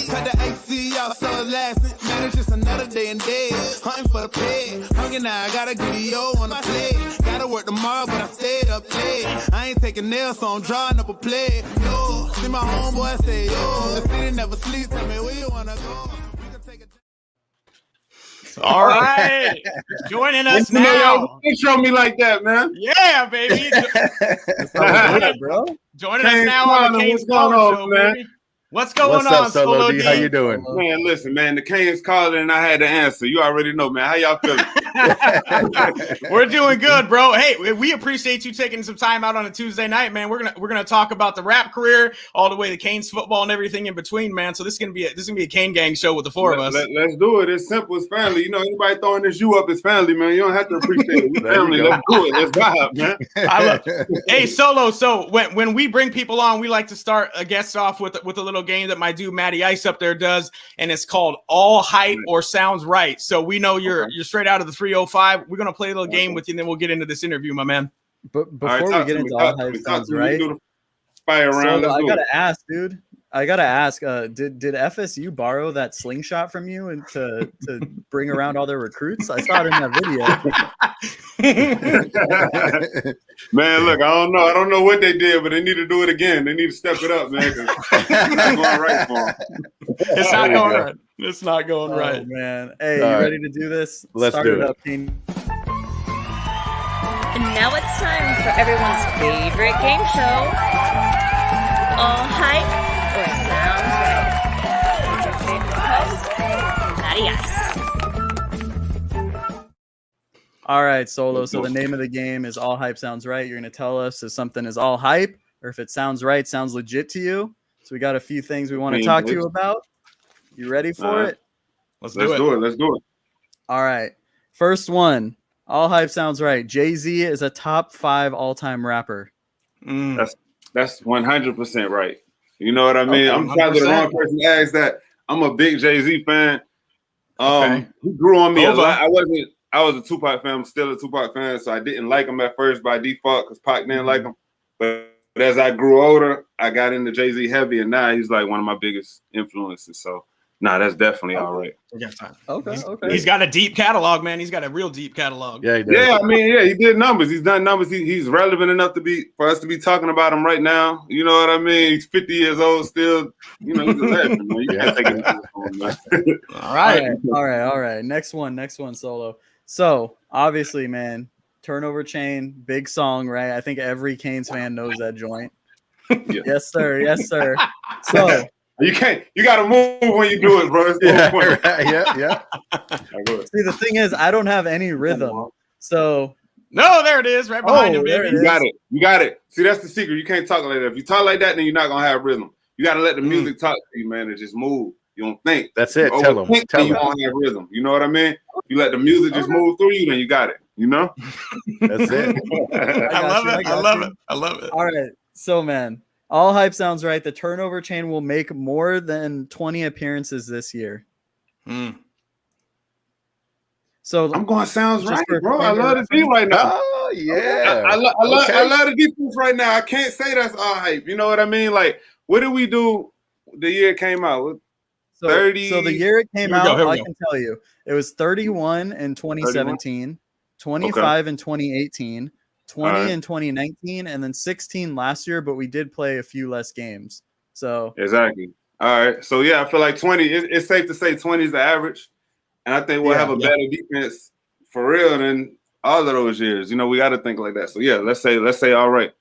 Cut the AC out so it's lasting. Man, it's just another day in dead. Hunting for the pay. Hungry now, I got a video on the play. Gotta work tomorrow, but I stayed up late. I ain't taking nails, so I'm drawing up a play. Yo, see my homeboy say, yo, the city never sleeps. Tell me where you wanna go. We can take a All right. Joining us You know, y'all now. intro me like that, man. Yeah, baby. That's how we do it, bro. Joining us Canes now on the Calling, Canes what's going Calling on, Show, man? baby. What's going What's on, up, Solo D? How D? you doing? Man, listen, man. The Canes calling, and I had to answer. You already know, man. How y'all feeling? We're doing good, bro. Hey, we appreciate you taking some time out on a Tuesday night, man. We're gonna talk about the rap career, all the way to Canes football and everything in between, man. So this is gonna be a Cane Gang show with the four of us. Let's do it. It's simple. It's family. You know, anybody throwing this you up is family, man. You don't have to appreciate it. We There you family. go. Let's do it. Let's vibe, man. I love. Hey, Solo. So when we bring people on, we like to start a guest off with a little game that my dude Matty Ice up there does, and it's called All Hype or Sounds Right. So we know you're straight out of the 305. We're gonna play a little game with you, and then we'll get into this interview, my man. But before we get into All Hype Sounds Right, Fire around. so Let's I do gotta it. ask, dude. I gotta ask. Did FSU borrow that slingshot from you and to bring around all their recruits? I saw it in that video. Man, look, I don't know what they did, but they need to do it again. They need to step it up, man. 'Cause it's not going right for them. It's not going right. It's not going Oh right. man, hey, All you right. ready to do this? Let's Start do it. up, King. And now it's time for everyone's favorite game show, All Hype or Sounds Right. With your favorite host, Matty Ice. All right, Solo. So the name of the game is All Hype Sounds Right. You're gonna tell us if something is all hype or if it sounds right, sounds legit to you. So we got a few things we want to talk to you about. You ready for it? Let's Let's do it. Let's do it. All right. First one. All Hype Sounds Right. Jay-Z is a top 5 all-time rapper. That's 100% right. You know what I mean? Okay, I'm probably the 100%. wrong person to ask that. I'm a big Jay-Z fan. Okay. He grew on me a Over. lot. I was a Tupac fan. I'm still a Tupac fan, so I didn't like him at first by default because Pac didn't like him. But as I grew older, I got into Jay-Z heavy, and now he's like one of my biggest influences. So, that's definitely all right. We got time. Okay. He's got a deep catalog, man. He's got a real deep catalog. Yeah, he does. Yeah, I mean, he did numbers. He's done numbers. He's relevant enough for us to be talking about him right now. You know what I mean? He's 50 years old still. You know, he's a legend, man. You can't take it from him, man. All right. All right. Next one, Solo. So, obviously, man, Turnover Chain, big song, right? I think every Canes fan knows that joint. Yeah. Yes, sir. So, You gotta move when you do it, bro. It's Yeah, the point. right, yeah. see, the thing is, I don't have any rhythm. So, No, there it is, right behind him, there baby. it is. You got it. See, that's the secret. You can't talk like that. If you talk like that, then you're not gonna have rhythm. You gotta let the music talk to you, man, and just move. You don't think. That's it. You Tell him. overthink, Tell then you him. won't have rhythm. You know what I mean? If you let the music just move through you, then you got it. You know? That's it. I love it. I love it. all right. So, man, All Hype Sounds Right. The Turnover Chain will make more than 20 appearances this year. So, I'm going sounds Just right, for bro. I flavor love the beat right now. Oh, yeah. I Okay. love the defense right now. I can't say that's all hype. You know what I mean? Like, what did we do the year it came out? 30. So the year it came Here we go, out, here we I go. can tell you, it was 31 in 2017, 25 in 2018, 20 All right. in 2019, and then 16 last year. But we did play a few less games. So Exactly. All right. So, yeah, I feel like 20, it's safe to say 20 is the average. And I think we'll have a better defense for real than all of those years. You know, we got to think like that. So, yeah, let's say all right.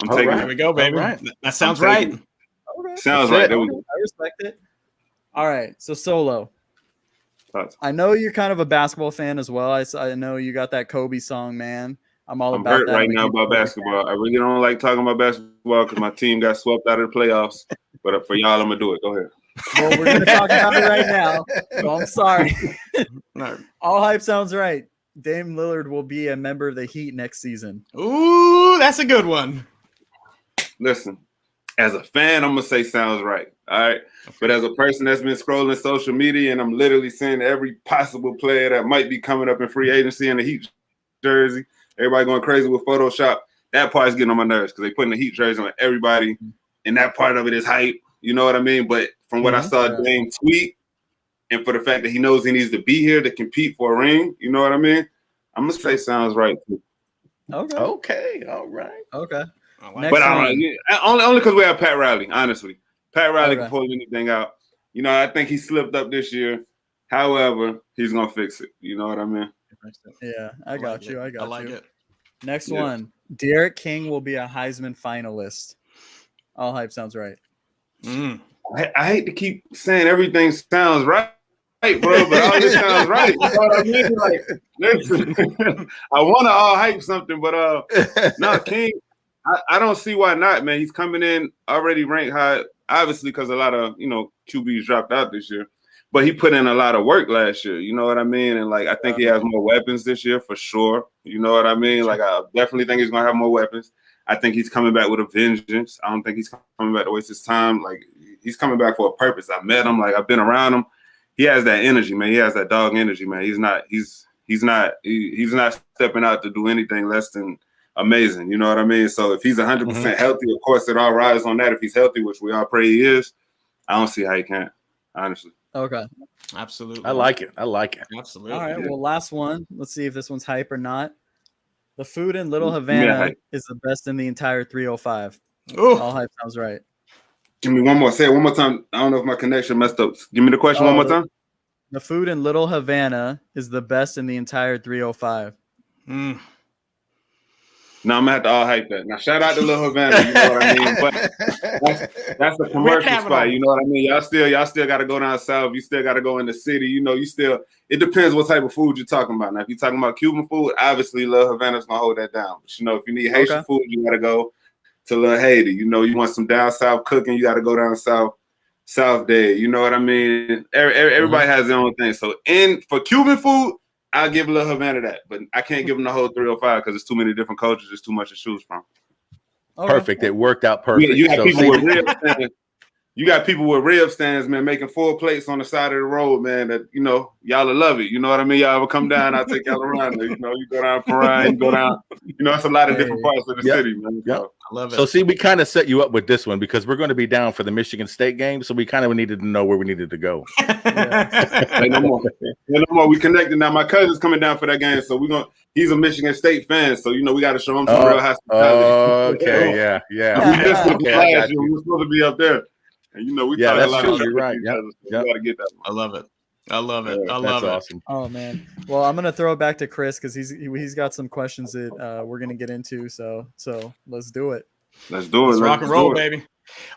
I'm All taking right. There we go, baby. All right. That sounds I'm right. taking it. okay, Sounds That's right. it. There we go. I respect it. All right, so Solo. Thoughts? I know you're kind of a basketball fan as well. I know you got that Kobe song, man. I'm all I'm about hurt that. right I'm a now huge about Kobe basketball. I really don't like talking about basketball because my team got swept out of the playoffs. But for y'all, I'm going to do it. Go ahead. fan. Well, we're going to talk about it right now. So I'm sorry. No. All Hype Sounds Right. Dame Lillard will be a member of the Heat next season. Ooh, that's a good one. Listen, as a fan, I'm going to say sounds right. All right. But as a person that's been scrolling social media and I'm literally seeing every possible player that might be coming up in free agency in the Heat jersey, everybody going crazy with Photoshop, that part's getting on my nerves because they putting the Heat jersey on everybody. And that part of it is hype. You know what I mean? But from what I saw Dame tweet and for the fact that he knows he needs to be here to compete for a ring, you know what I mean? I'm going to say sounds right too. Okay. Okay. All right. Okay. I like Next But one. only because we have Pat Riley, honestly. Pat Riley Okay. can pull anything out. You know, I think he slipped up this year. However, he's gonna fix it. You know what I mean? Yeah, I got you. I got I like you. it. Next Yeah. one. Derek King will be a Heisman finalist. All hype sounds right. Mm. I hate to keep saying everything sounds right, bro, but all this sounds right. You know what I mean? Like, listen, I want to all hype something, but no, King, I don't see why not, man. He's coming in already ranked high, obviously, because a lot of QBs dropped out this year, but he put in a lot of work last year. You know what I mean? And like, I think he has more weapons this year for sure. You know what I mean? Like, I definitely think he's gonna have more weapons. I think he's coming back with a vengeance. I don't think he's coming back to waste his time. Like, he's coming back for a purpose. I met him. Like, I've been around him. He has that energy, man. He has that dog energy, man. He's not stepping out to do anything less than amazing. You know what I mean? So if he's 100% healthy, of course, it all rides on that. If he's healthy, which we all pray he is, I don't see how he can't, honestly. Okay. Absolutely. I like it. Absolutely. All right. Well, last one. Let's see if this one's hype or not. The food in Little Yeah, Havana hype. is the best in the entire 305. Ooh. All hype sounds right. Give me one more. Say it one more time. I don't know if my connection messed up. Give me the question one more time. The food in Little Havana is the best in the entire 305. Mm. Now I'm gonna have to all hype that. Now shout out to Little Havana, you know what I mean? But that's a commercial spot, you know what I mean? Y'all still gotta go down south, you still gotta go in the city, it depends what type of food you're talking about. Now, if you're talking about Cuban food, obviously Little Havana's gonna hold that down. But if you need Haitian food, you gotta go to Little Haiti. You want some down south cooking, you gotta go down south day. You know what I mean? Everybody has their own thing. So for Cuban food, I'll give Little Havana that, but I can't give them the whole 305 because there's too many different cultures. There's too much to choose from. Perfect. It worked out perfect. You got people with rib stands. You got people with rib stands, man, making full plates on the side of the road, man. That y'all will love it. You know what I mean? Y'all ever come down? I'll take y'all around. You go down Perrine, you go down. It's a lot of different parts of the city, man. Yep. I love it. So see, we kind of set you up with this one because we're going to be down for the Michigan State game, so we kind of needed to know where we needed to go. Hey, no more. We connected now. My cousin's coming down for that game, so he's a Michigan State fan, so we got to show him some real hospitality. Okay, yeah. We just went last year. We were supposed to be up there, and we talk a lot true. of You're right. Yep. You got to get that one. I love it. I love it. I That's love it. awesome. Oh man. Well, I'm gonna throw it back to Chris because he's got some questions that we're gonna get into. So let's do it. Let's do it. Let's rock and roll, baby.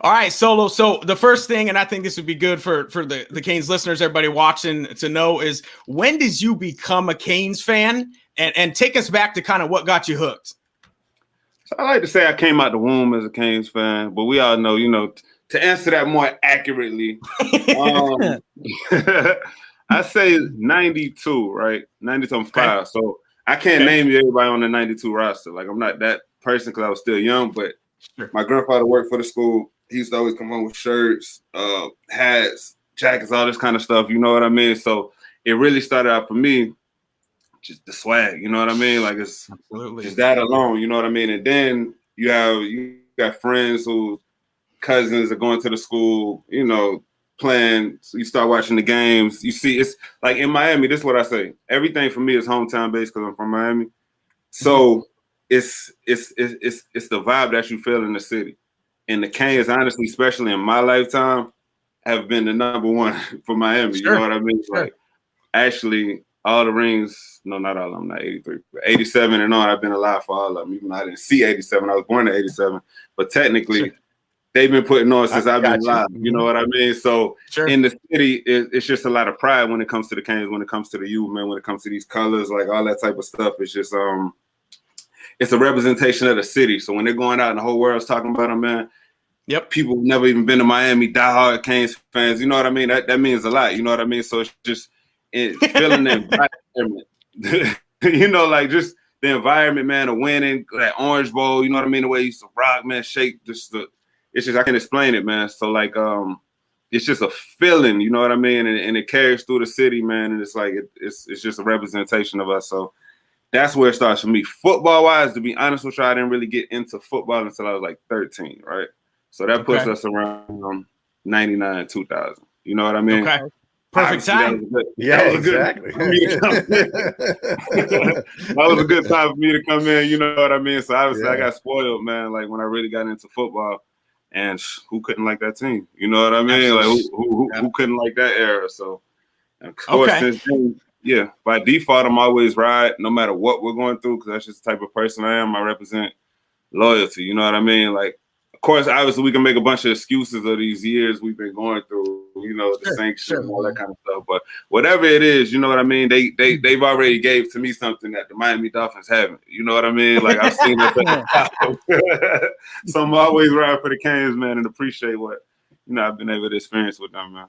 All right, Solo. So the first thing, and I think this would be good for the Canes listeners, everybody watching to know, is when did you become a Canes fan? And take us back to kind of what got you hooked. So I like to say I came out the womb as a Canes fan, but we all know, to answer that more accurately, I say 92, right? 92, I'm 5. So I can't name you everybody on the 92 roster. Like, I'm not that person because I was still young, but my grandfather worked for the school. He used to always come home with shirts, hats, jackets, all this kind of stuff. You know what I mean? So it really started out for me, just the swag. You know what I mean? Like, it's that alone. You know what I mean? And then you got friends who cousins are going to the school, playing. So you start watching the games. You see, it's like in Miami. This is what I say. Everything for me is hometown based because I'm from Miami. So it's the vibe that you feel in the city. And the Canes, honestly, especially in my lifetime, have been the number one for Miami. You know what I mean? Like, actually, all the rings. No, not all of them. Not 83, but 87 and on. I've been alive for all of them. Even though I didn't see 87. I was born in 87, but technically. They've been putting on since I've been alive. You know what I mean? So in the city, it's just a lot of pride when it comes to the Canes, when it comes to the youth, man, when it comes to these colors, like all that type of stuff. It's just it's a representation of the city. So when they're going out and the whole world's talking about them, man, people who've never even been to Miami, diehard Canes fans, you know what I mean? That means a lot. You know what I mean? So it's just feeling the environment. Like just the environment, man, of winning, that Orange Bowl, you know what I mean? The way he used to rock, man, shake, it's just I can explain it, man. So like it's just a feeling, you know what I mean? And it carries through the city, man. And it's like it's just a representation of us. So that's where it starts for me. Football wise, to be honest with you, I didn't really get into football until I was like 13, right? So that puts us around 99, 2000. You know what I mean? Okay. Perfect time. Exactly. That was a good time for me to come in, you know what I mean? So obviously I got spoiled, man, like when I really got into football. And who couldn't like that team? You know what I mean? Absolutely. Like who couldn't like that era? So And of course, Okay. since then, yeah, by default, I'm always ride no matter what we're going through because that's just the type of person I am. I represent loyalty. You know what I mean? Like, of course, obviously, we can make a bunch of excuses of these years we've been going through, you know, the sanction and all that kind of stuff. But whatever it is, you know what I mean? They've already gave to me something that the Miami Dolphins haven't. You know what I mean? Like, I've seen that. So I'm always riding for the Canes, man, and appreciate what, you know, I've been able to experience with them, man.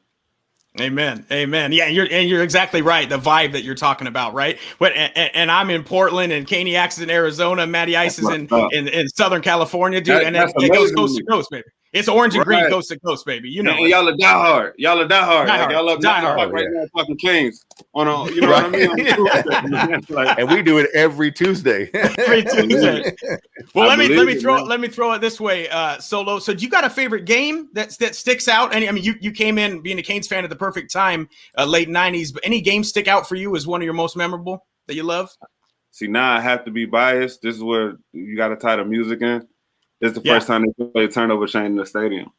Amen. Amen. Yeah, you're exactly right. The vibe that you're talking about, right? But and I'm in Portland, and Caniacs is in Arizona, Matty Ice is in Southern California, dude. And it goes coast to coast, baby. It's orange and green coast to coast, baby. You know, and y'all are diehard. Y'all are diehard. Like, y'all love diehard right now, talking Kings on a, you know what I mean? Like, and we do it every Tuesday. Every Tuesday. Well, let me throw it this way, Solo. So, do you got a favorite game that sticks out? I mean, you came in being a Canes fan at the perfect time, late '90s. But any game stick out for you as one of your most memorable that you love? See, now I have to be biased. This is where you got to tie the music in. This is the first time they played Turnover Chain in the stadium.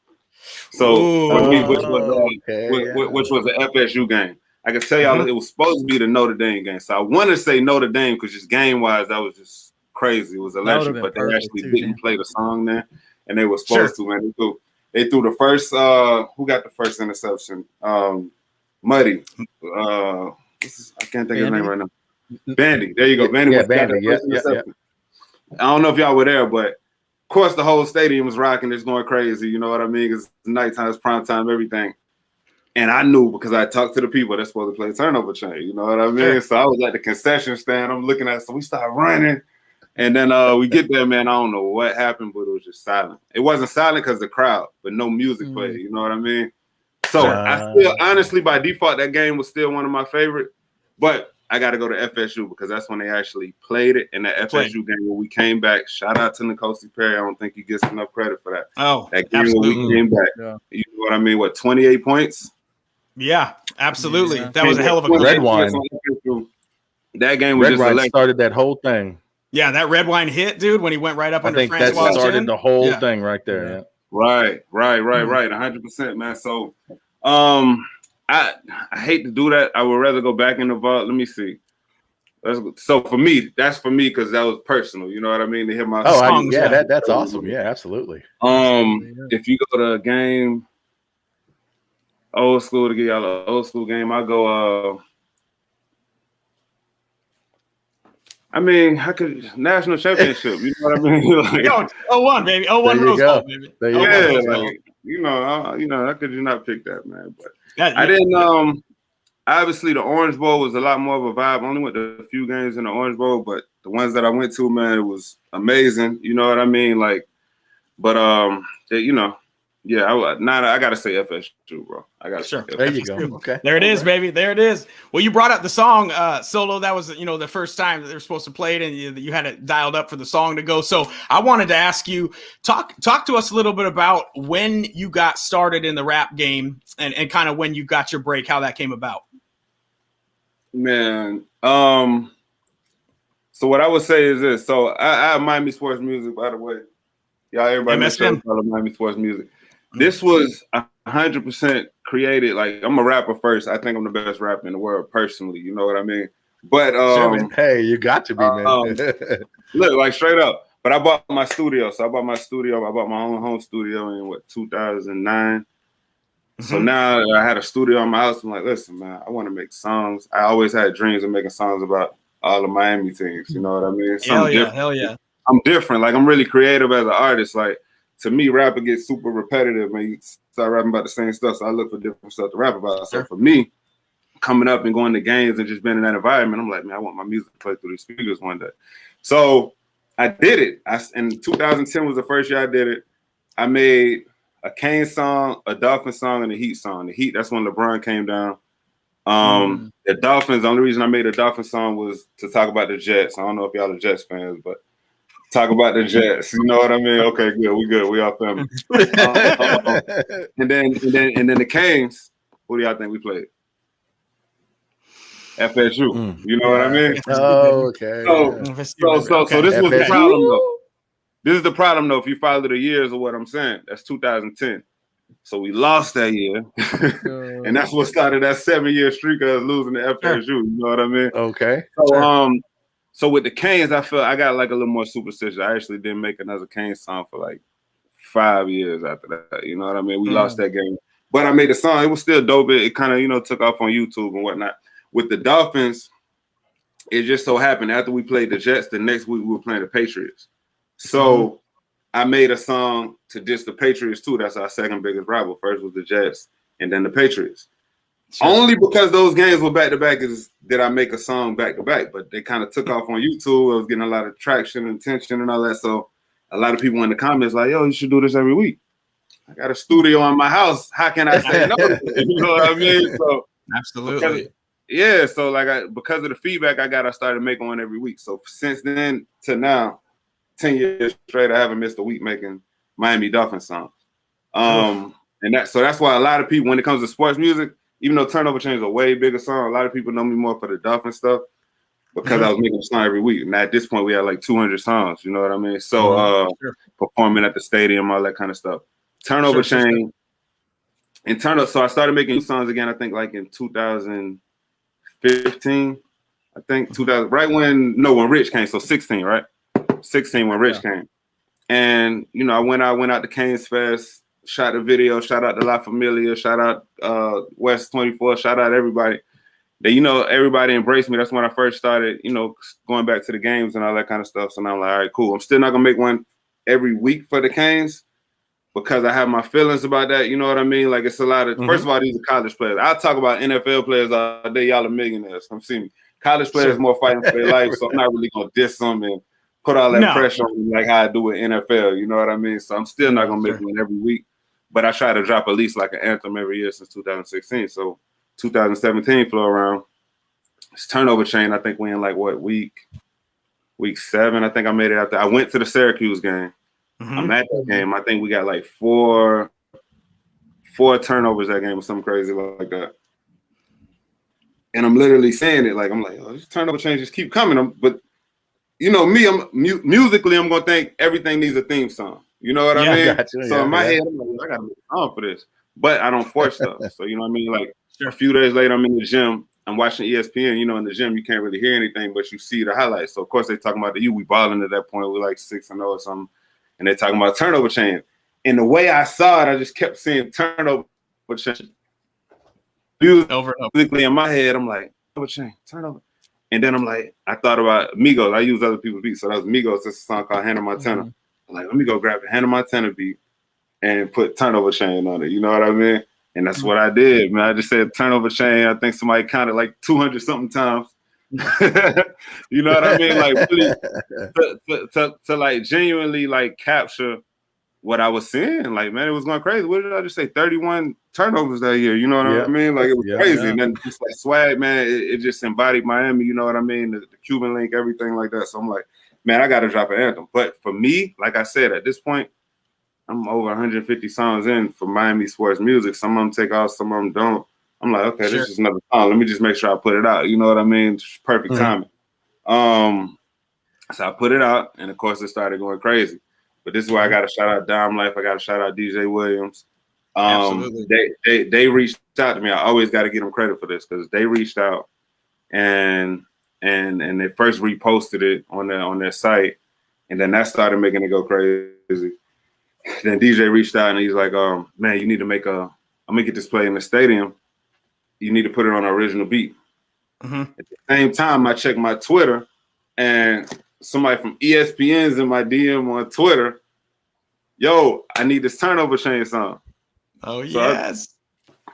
So, which was the FSU game. I can tell y'all it was supposed to be the Notre Dame game. So I want to say Notre Dame because just game-wise, that was just crazy. It was electric, but they actually didn't play the song there, and they were supposed to, man. They threw the first who got the first interception? Muddy. I can't think of his name right now. Bandy. There you go. Bandy was got the first interception. I don't know if y'all were there, but of course, the whole stadium was rocking. It's going crazy. You know what I mean? Because it's nighttime, it's prime time, everything. And I knew because I talked to the people that's supposed to play Turnover Chain. You know what I mean? Sure. So I was at the concession stand. I'm looking at. So we start running, and then we get there, man. I don't know what happened, but it was just silent. It wasn't silent because the crowd, but no music played. You know what I mean? So I feel honestly, by default, that game was still one of my favorite. But I got to go to FSU because that's when they actually played it in the FSU game when we came back. Shout out to N'Kosi Perry. I don't think he gets enough credit for that. Oh, that game absolutely. When we came back. Yeah. You know what I mean? What, 28 points? Yeah, absolutely. Yeah. That was a hell of a red wine. That game was red just wine started that whole thing. Yeah, that red wine hit, dude, when he went right up under Francois. I think that started the whole thing right there. Yeah. Right. 100%, man. So, I hate to do that. I would rather go back in the vault. Let me see. So for me, that's for me because that was personal. You know what I mean? To hear my songs. That's awesome. Yeah, absolutely. If you go to a game, old school, to get y'all an old school game, I go. I mean, how could national championship? You know what I mean? Like, 01, baby. 01 Rose Bowl, baby. Like, you know, how could you not pick that, man? But I didn't. Obviously, the Orange Bowl was a lot more of a vibe. I only went to a few games in the Orange Bowl, but the ones that I went to, man, it was amazing. You know what I mean? Like, but you know, I gotta say FSU, bro. I gotta sure. There you go. Okay, there it is, baby. There it is. Well, you brought up the song Solo. That was the first time that they were supposed to play it, and you had it dialed up for the song to go. So I wanted to ask you, talk to us a little bit about when you got started in the rap game, and kind of when you got your break, how that came about. Man, so what I would say is this. So I have Miami Sports Music, by the way. Y'all, everybody knows Miami Sports Music. This was 100% created. Like, I'm a rapper first. I think I'm the best rapper in the world personally. You know what I mean? But hey, you got to be, man. Look, like straight up. But I bought my studio. So I bought my own home studio in 2009. So now I had a studio in my house. I'm like, listen, man, I want to make songs. I always had dreams of making songs about all the Miami teams. You know what I mean? Hell yeah. I'm different. Like, I'm really creative as an artist. Like, to me, rapping gets super repetitive, man. You start rapping about the same stuff. So I look for different stuff to rap about. So for me, coming up and going to games and just being in that environment, I'm like, man, I want my music to play through these speakers one day. So I did it. And 2010 was the first year I did it. I made a Kane song, a Dolphin song, and a Heat song. The Heat, that's when LeBron came down. The Dolphins, the only reason I made a Dolphin song was to talk about the Jets. I don't know if y'all are Jets fans, but talk about the Jets. You know what I mean? Okay, good. We good. We all family. And then the Canes, who do y'all think we played? FSU. You know what I mean? Oh, okay. So this was the problem, though. This is the problem, though. If you follow the years of what I'm saying, that's 2010. So we lost that year. And that's what started that 7-year streak of us losing to FSU. You know what I mean? Okay. So so with the Canes, I felt I got like a little more superstitious. I actually didn't make another Canes song for like 5 years after that. You know what I mean? We lost that game. But I made a song. It was still dope. It kind of, you know, took off on YouTube and whatnot. With the Dolphins, it just so happened after we played the Jets, the next week we were playing the Patriots. So I made a song to diss the Patriots too. That's our second biggest rival. First was the Jets and then the Patriots. Only because those games were back to back did I make a song back to back, but they kind of took off on YouTube. I was getting a lot of traction and attention and all that. So a lot of people in the comments like, yo, you should do this every week. I got a studio in my house. How can I say no? You know what I mean? So absolutely. So like because of the feedback I got, I started making one every week. So since then to now, 10 years straight, I haven't missed a week making Miami Dolphins songs. And that's why a lot of people, when it comes to sports music, even though Turnover Chain is a way bigger song, a lot of people know me more for the Dolphin stuff because I was making a song every week. And at this point, we had like 200 songs. You know what I mean? So performing at the stadium, all that kind of stuff. Turnover Chain and So I started making new songs again. I think like in 2015. I think 2000, right when Rich came. So 16, right? 16 when Rich came. And you know, I went out to Canes Fest. Shot a video, shout out to La Familia, shout out West 24, shout out everybody. That, you know, everybody embraced me. That's when I first started, you know, going back to the games and all that kind of stuff. So now I'm like, all right, cool. I'm still not gonna make one every week for the Canes because I have my feelings about that. You know what I mean? Like it's a lot of first of all, these are college players. I'll talk about NFL players all day, y'all are millionaires. Come see me. College players more fighting for their life, so I'm not really gonna diss them and put all that pressure on them like how I do with NFL. You know what I mean? So I'm still not gonna make one every week. But I try to drop at least like an anthem every year since 2016. So 2017 flew around. It's Turnover Chain. I think we in like week 7. I think I made it out there. I went to the Syracuse game. I'm at that game. I think we got like four turnovers that game or something crazy like that. And I'm literally saying it like I'm like, oh, these turnover changes keep coming. But you know me, musically, I'm gonna think everything needs a theme song. You know what I mean? Gotcha. So in my head, I'm like, I gotta make a song for this. But I don't force stuff. So you know what I mean? Like a few days later, I'm in the gym. I'm watching ESPN. You know, in the gym, you can't really hear anything, but you see the highlights. So of course, they talking about we balling at that point. We're like 6-0 or something, and they're talking about Turnover Chain. And the way I saw it, I just kept seeing Turnover Chain. Musically in my head, I'm like, Turnover Chain, Turnover. And then I'm like, I thought about Migos. I use other people's beats, so that was Migos. It's a song called Hannah Montana. I'm like, let me go grab the Hannah Montana beat and put Turnover Chain on it. You know what I mean? And that's what I did, man. I just said Turnover Chain. I think somebody counted like 200 something times. You know what I mean? Like really to like genuinely like capture what I was seeing. Like, man, it was going crazy. What did I just say? 31 turnovers that year. You know what I mean? Like it was crazy. And then just like swag, man, it just embodied Miami. You know what I mean? The Cuban link, everything like that. So I'm like, man, I got to drop an anthem. But for me, like I said, at this point, I'm over 150 songs in for Miami sports music. Some of them take off, some of them don't. I'm like, okay, this is another song. Let me just make sure I put it out. You know what I mean? Just perfect timing. So I put it out, and of course, it started going crazy. But this is where I got to shout out Dime Life. I got to shout out DJ Williams. They reached out to me. I always got to give them credit for this because they reached out and they first reposted it on their site, and then that started making it go crazy. Then DJ reached out and he's like, man, you need to I'm gonna get this play in the stadium. You need to put it on an original beat. At the same time, I checked my Twitter and somebody from ESPN's in my DM on Twitter. Yo, I need this Turnover Chain song. Oh, yes.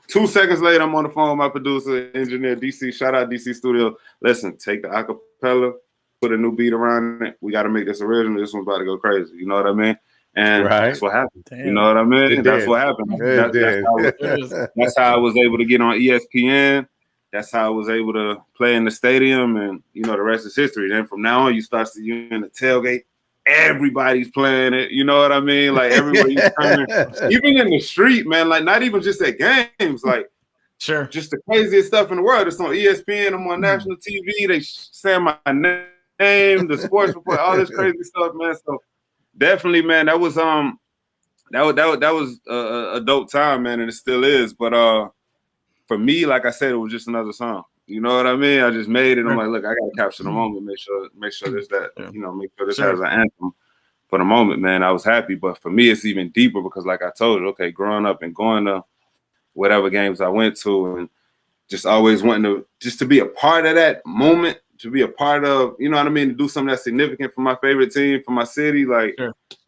2 seconds later, I'm on the phone with my producer, engineer, DC. Shout out DC Studio. Listen, take the acapella, put a new beat around it. We got to make this original. This one's about to go crazy. You know what I mean? And that's what happened. Damn. You know what I mean? That's what happened. That's how I was able to get on ESPN. That's how I was able to play in the stadium. And, you know, the rest is history. Then from now on, you start seeing you in the tailgate. Everybody's playing it. You know what I mean? Like everywhere you turn, even in the street, man, like not even just at games, like just the craziest stuff in the world. It's on ESPN. I'm on national TV. They say my name, the sports report, all this crazy stuff, man. So definitely, man, that was that was a dope time, man, and it still is. But for me, like I said, it was just another song. You know what I mean? I just made it. I'm like, look, I gotta capture the moment, make sure there's that, make sure this has an anthem for the moment, man. I was happy, but for me, it's even deeper because, like I told you, okay, growing up and going to whatever games I went to, and just always wanting to be a part of that moment, to be a part of, you know what I mean, to do something that's significant for my favorite team, for my city, like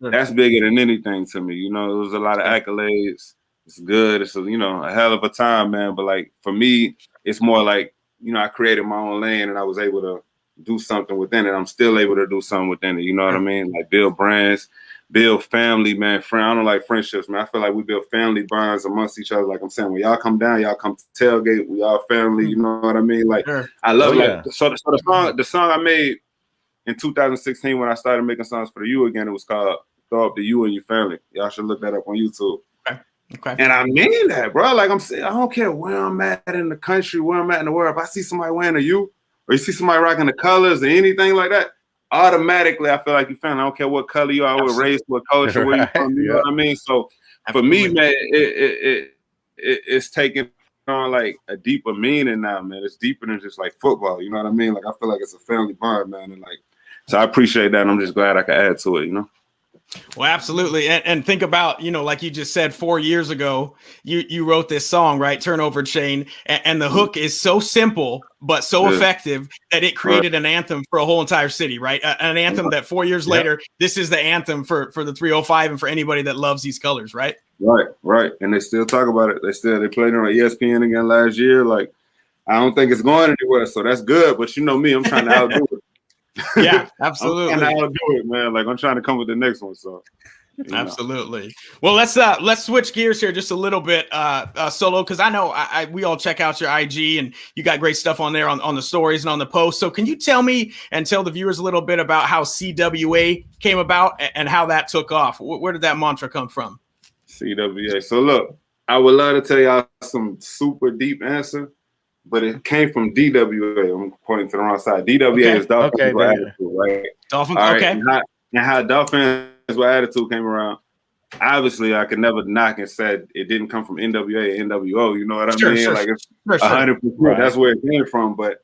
that's bigger than anything to me. You know, it was a lot of accolades. It's good. It's a hell of a time, man. But like for me, it's more like, I created my own lane and I was able to do something within it. I'm still able to do something within it. You know what I mean? Like build brands, build family, man. I don't like friendships, man. I feel like we build family bonds amongst each other. Like I'm saying, when y'all come down, y'all come to tailgate. We all family. You know what I mean? Like I love it. So the song I made in 2016 when I started making songs for the U again, it was called "Throw Up the U and Your Family." Y'all should look that up on YouTube. Okay. And I mean that, bro. Like I'm saying, I don't care where I'm at in the country, where I'm at in the world. If I see somebody wearing a U, or you see somebody rocking the colors or anything like that, automatically I feel like you family. I don't care what color you are, what race, what culture, where you from. You know what I mean? So for me, man, it's taking on like a deeper meaning now, man. It's deeper than just like football. You know what I mean? Like I feel like it's a family bond, man. And like, so I appreciate that. And I'm just glad I could add to it. Well, absolutely. And think about, like you just said, 4 years ago, you wrote this song, right? Turnover Chain. And the hook is so simple, but so effective that it created an anthem for a whole entire city, right? An anthem that 4 years later, this is the anthem for the 305 and for anybody that loves these colors, right? Right. And they still talk about it. They played it on ESPN again last year. Like, I don't think it's going anywhere. So that's good. But you know me, I'm trying to outdo it. Yeah, absolutely. I'm trying to outdo it, man. Like I'm trying to come with the next one. So absolutely. Well, let's switch gears here just a little bit, Solo, because I know we all check out your IG and you got great stuff on there on the stories and on the posts. So can you tell me and tell the viewers a little bit about how CWA came about and how that took off? Where did that mantra come from? CWA. So look, I would love to tell y'all some super deep answer, but it came from DWA. I'm pointing to the wrong side. DWA is Dolphins with Attitude, right? Dolphins, right? And how Dolphins with Attitude came around. Obviously, I could never knock and said it didn't come from NWA or NWO. You know what I mean? Like it's 100%. Right. That's where it came from. But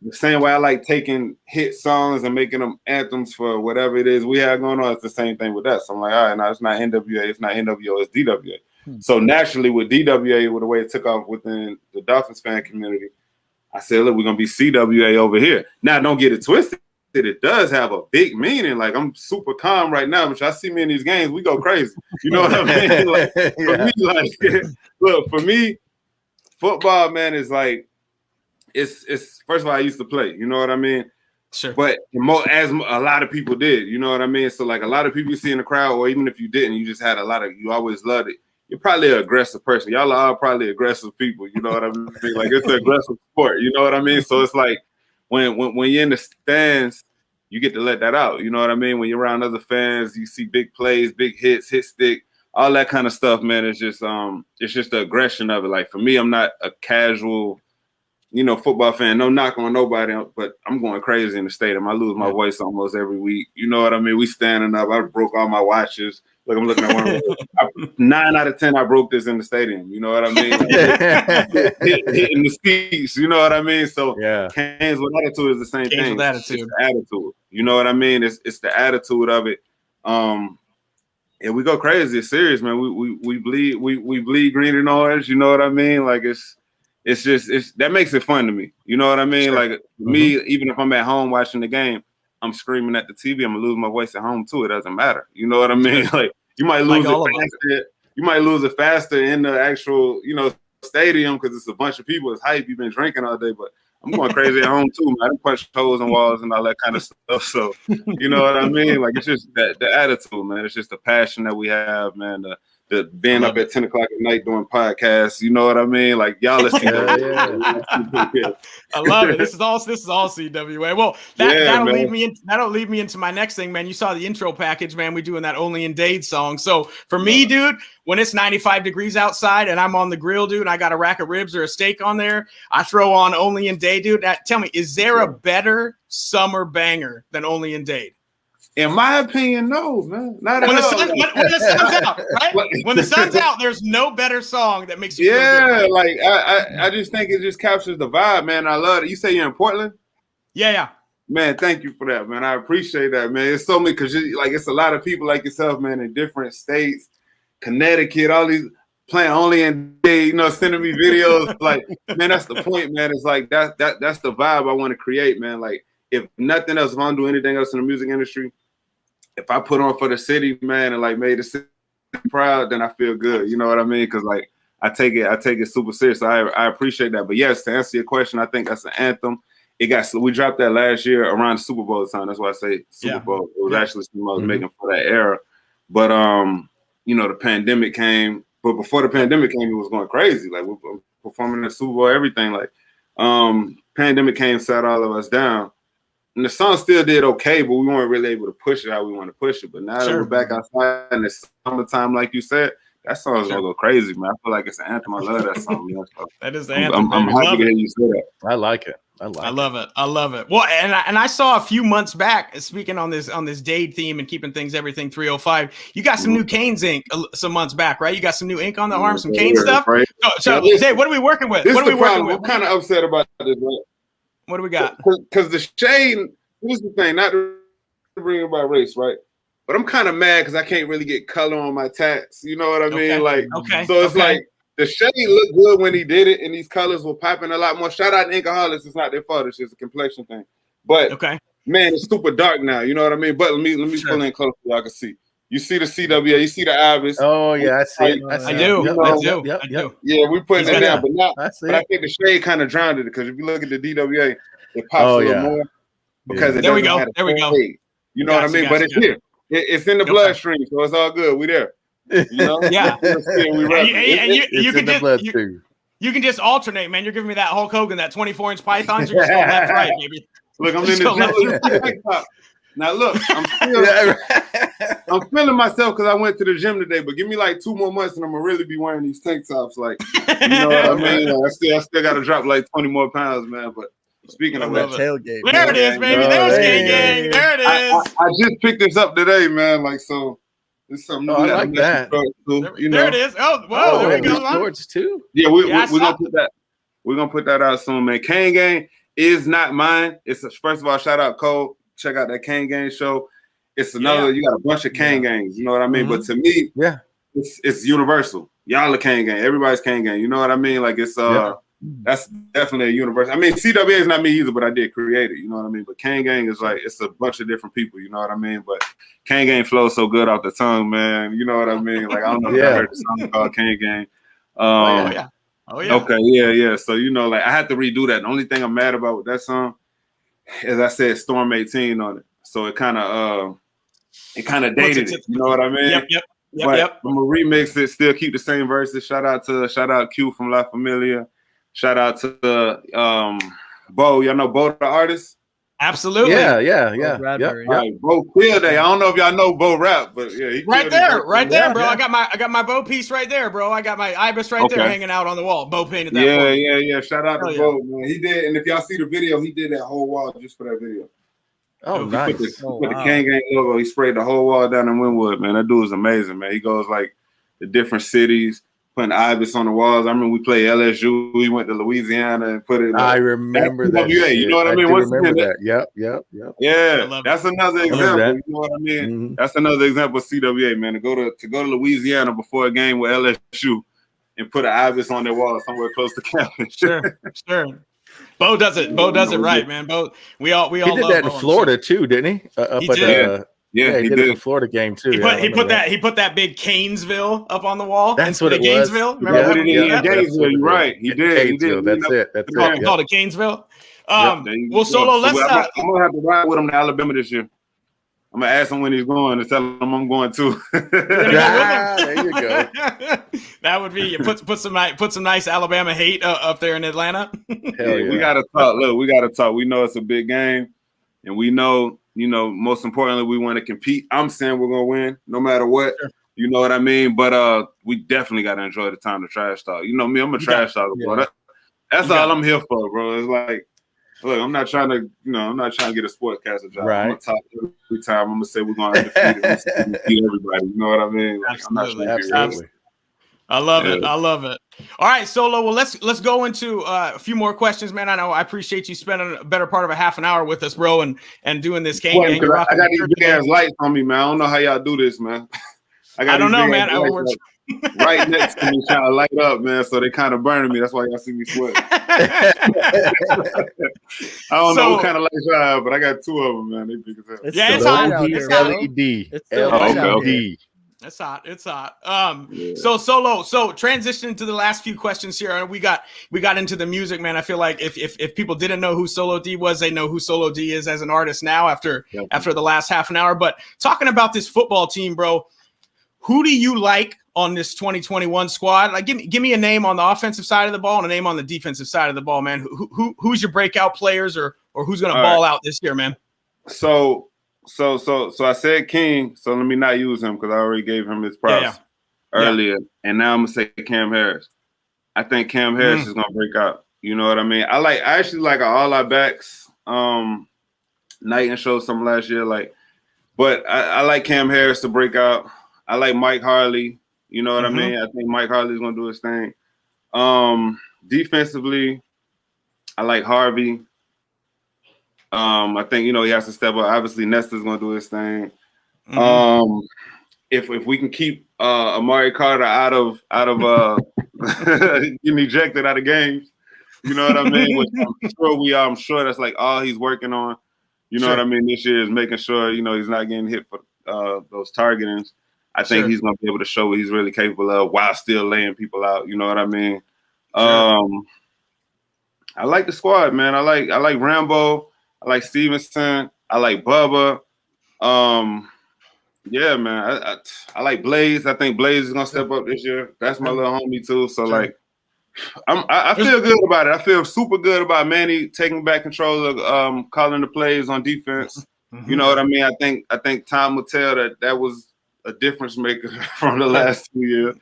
the same way I like taking hit songs and making them anthems for whatever it is we have going on, it's the same thing with us. So I'm like, all right, now it's not NWA, it's not NWO, it's DWA. So naturally with DWA, with the way it took off within the Dolphins fan community, I said, look, we're going to be CWA over here. Now, don't get it twisted. It does have a big meaning. Like, I'm super calm right now, but y'all see me in these games, we go crazy. You know what I mean? Like, for me, football, man, is like, it's first of all, I used to play. You know what I mean? Sure. But as a lot of people did, you know what I mean? So, like, a lot of people you see in the crowd, or even if you didn't, you just had you always loved it. You're probably an aggressive person. Y'all are all probably aggressive people. You know what I mean? Like it's an aggressive sport. You know what I mean? So it's like when you're in the stands, you get to let that out. You know what I mean? When you're around other fans, you see big plays, big hits, hit stick, all that kind of stuff, man. It's just the aggression of it. Like for me, I'm not a casual, football fan. No knock on nobody, but I'm going crazy in the stadium. I lose my voice almost every week. You know what I mean? We standing up. I broke all my watches. Look, I'm looking at one. 9 out of 10, I broke this in the stadium. You know what I mean? Hitting the seats. You know what I mean? So Canes with Attitude is the same thing. With attitude. It's the attitude. You know what I mean? It's the attitude of it. And we go crazy. It's serious, man. We bleed green and orange. You know what I mean? Like it's that makes it fun to me. You know what I mean? Sure. Like me, even if I'm at home watching the game, I'm screaming at the TV. I'm gonna lose my voice at home too. It doesn't matter. You know what I mean? Like you might lose it faster. You might lose it faster in the actual, stadium because it's a bunch of people. It's hype. You've been drinking all day, but I'm going crazy at home too, man. I punch holes in walls and all that kind of stuff. So you know what I mean? Like it's just the attitude, man. It's just the passion that we have, man. The being up at 10 o'clock at night doing podcasts, you know what I mean? Like y'all listen. I love it. This is all CWA. Well, that'll lead me into my next thing, man. You saw the intro package, man. We're doing that Only in Dade song. So for me, dude, when it's 95 degrees outside and I'm on the grill, dude, and I got a rack of ribs or a steak on there, I throw on Only in Dade, dude. Tell me, is there a better summer banger than Only in Dade? In my opinion, no, man. Not at When the, all. sun, when the sun's out, right? When the sun's out, there's no better song that makes you feel Yeah, good. like I just think it just captures the vibe, man. I love it. You say you're in Portland? Yeah. Man, thank you for that, man. I appreciate that, man. It's so many because like it's a lot of people like yourself, man, in different states, Connecticut, all these playing only in day, sending me videos. Like, man, that's the point, man. It's like that's the vibe I want to create, man. Like, if nothing else, if I don't do anything else in the music industry, if I put on for the city, man, and like made the city proud, then I feel good. You know what I mean? Because like I take it super serious. So I appreciate that. But yes, to answer your question, I think that's an anthem. We dropped that last year around the Super Bowl time. That's why I say Super Bowl. It was actually something I was making for that era. But the pandemic came. But before the pandemic came, it was going crazy. Like we're performing at the Super Bowl, everything. Like pandemic came, sat all of us down. And the song still did okay, but we weren't really able to push it how we want to push it. But now that we're back outside in the summertime, like you said, that song's gonna go crazy, man. I feel like it's an anthem. I love that song, man. So that is the anthem. I'm happy to hear you say that. I like it. I love it. I love it. Well, and I saw a few months back, speaking on this Dade theme and keeping everything 305. You got some new Canes ink some months back, right? You got some new ink on the arm, some Canes stuff. Right. So Zay, what are we working with? What are we working with? I'm kind of upset about this, right? What do we got? Because the shade. Here's the thing, not to bring about race, right? But I'm kind of mad because I can't really get color on my tats. You know what I mean? Like, so it's like the shade looked good when he did it, and these colors were popping a lot more. Shout out to Inkaholics. It's not their fault. It's just a complexion thing. But man, it's super dark now. You know what I mean? But let me pull in close so y'all can see. You see the CWA, you see the Ibis. Oh yeah, I see it. I do. Yeah, we putting it down, but I think the shade kind of drowned it because if you look at the DWA, it pops a little more. Because there we go. You know what I mean? But it's here. It's in the bloodstream, so it's all good. We there. You know? Yeah. And you can just alternate, man. You're giving me that Hulk Hogan, that 24-inch pythons. You're just going left, right, baby. Look, I'm in the gym. Now look, I'm feeling myself because I went to the gym today. But give me like 2 more months, and I'm gonna really be wearing these tank tops. Like, you know what I mean? Like, I still got to drop like 20 more pounds, man. But speaking of that tailgate, there it is, baby. There's Gang. There it is. I just picked this up today, man. Like, so it's something. I like that. There it is. Oh, whoa, there we go. Shorts too. Yeah, we're gonna put that. We're gonna put that out soon, man. Kane Gang is not mine. First of all, shout out Cole. Check out that Kane Gang show. It's another. You got a bunch of Kane Gangs. You know what I mean? But to me, it's universal. Y'all are Kane Gang. Everybody's Kane Gang. You know what I mean? Like it's that's definitely a universe. I mean, CWA is not me either, but I did create it. You know what I mean? But Kane Gang is like, it's a bunch of different people. You know what I mean? But Kane Gang flows so good off the tongue, man. You know what I mean? Like, I don't know if you heard the song called Kane Gang. Oh, yeah. Okay, yeah. So, you know, like, I had to redo that. The only thing I'm mad about with that song, as I said, Storm 18 on it. So it kind of dated it. You know what I mean? Yep. I'm gonna remix it, still keep the same verses. Shout out Q from La Familia. Shout out to Bo. Y'all know Bo the artist? Absolutely. Yeah. Right, Bo killed it. I don't know if y'all know Bo rap, but yeah, he right there, bro. Yeah. I got my Bo piece right there, bro. I got my Ibis right there hanging out on the wall. Bo painted that. Yeah. Shout out to Bo, man. He did, and if y'all see the video, he did that whole wall just for that video. Oh, nice. He put the Kane Gang logo. He sprayed the whole wall down in Wynwood, man. That dude is amazing, man. He goes like the different cities, putting Ibis on the walls. I remember we played LSU. We went to Louisiana and put it. I remember that. You know what I mean? Remember that. Yep. Yeah, that's another example. You know what I mean? Mm-hmm. That's another example of CWA, man. To go to Louisiana before a game with LSU and put an Ibis on their wall somewhere close to campus. Sure. Bo does it. Bo does it right, man. Bo, we all. He did that in Florida too, didn't he? He did. He did it in Florida game too. He put that big Canesville up on Well, that's what it was. Gainesville. Remember that? Yeah, Gainesville. You're right. He did. That's it. It's called it Gainesville. Well, Solo. Let's. I'm gonna have to ride with him to Alabama this year. I'm gonna ask him when he's going and tell him I'm going too. There you go. That would be put some nice Alabama hate up there in Atlanta. Hell yeah. We gotta talk. Look, we gotta talk. We know it's a big game, and we know, most importantly, we want to compete. I'm saying we're gonna win no matter what. Sure. You know what I mean? But we definitely gotta enjoy the time to trash talk. You know me, I'm a trash talker, bro. That's all I'm here for, bro. It's like Look, I'm not trying to, I'm not trying to get a sportcaster job. Right. I'm gonna talk every time. I'm gonna say we're going undefeated and beat everybody. You know what I mean? Like, I'm not trying to be Absolutely. realistic. I love it. Yeah. I love it. All right, Solo. Well, let's go into a few more questions, man. I know I appreciate you spending a better part of a half an hour with us, bro, and doing this game. Well, Gang. You're I rocking got the these shirt big ass today. lights on me, man. I don't know how y'all do this, man. I don't know, these man. big ass lights, right next to me, trying to light up, man. So they kind of burning me. That's why y'all see me sweat. I don't know what kind of lights y'all have, but I got 2 of them, man. They big as hell. It's Yeah, still it's light hot. out It's here, bro. LED. It's still light out LED. here. It's hot. It's hot. Yeah. So Solo. So transitioning to the last few questions here, and we got into the music, man. I feel like if people didn't know who Solo D was, they know who Solo D is as an artist now after the last half an hour. But talking about this football team, bro, who do you like on this 2021 squad? Like, give me a name on the offensive side of the ball and a name on the defensive side of the ball, man. Who's your breakout players or who's going to ball out this year, man? So I said King, so let me not use him because I already gave him his props earlier, and now I'm gonna say Cam Harris. I think Cam Harris is gonna break out. You know what I mean? I actually like all our backs. Knighton showed some last year, but I like Cam Harris to break out. I like Mike Harley. You know what I mean? I think Mike Harley's gonna do his thing. Defensively, I like Harvey. I think he has to step up. Obviously, Nestor's gonna do his thing. If we can keep Amari Carter out of getting ejected out of games, you know what I mean? Which I'm sure we are. I'm sure that's like all he's working on. You know what I mean? This year is making sure he's not getting hit for those targetings. I think he's gonna be able to show what he's really capable of while still laying people out. You know what I mean? I like the squad, man. I like Rambo. I like Stevenson. I like Bubba. Yeah, man. I like Blaze. I think Blaze is gonna step up this year. That's my little homie too. So I feel good about it. I feel super good about Manny taking back control of calling the plays on defense. You know what I mean? I think time will tell that was a difference maker from the last 2 years.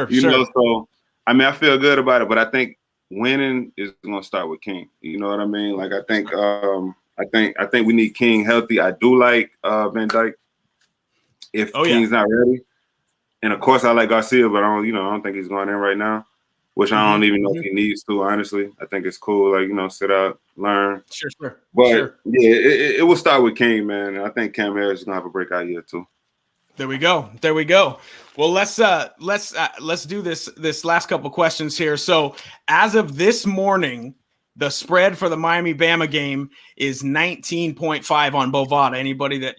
You know, so I mean I feel good about it, but I think winning is gonna start with King. You know what I mean? Like I think we need King healthy. I do like Van Dyke if King's not ready. And of course I like Garcia, but I don't think he's going in right now. Which I don't even know if he needs to, honestly. I think it's cool, sit out, learn. Sure. But yeah, it will start with King, man. And I think Cam Harris is gonna have a breakout year too. There we go. Well, let's do this last couple questions here. So as of this morning, the spread for the Miami-Bama game is 19.5 on Bovada. Anybody that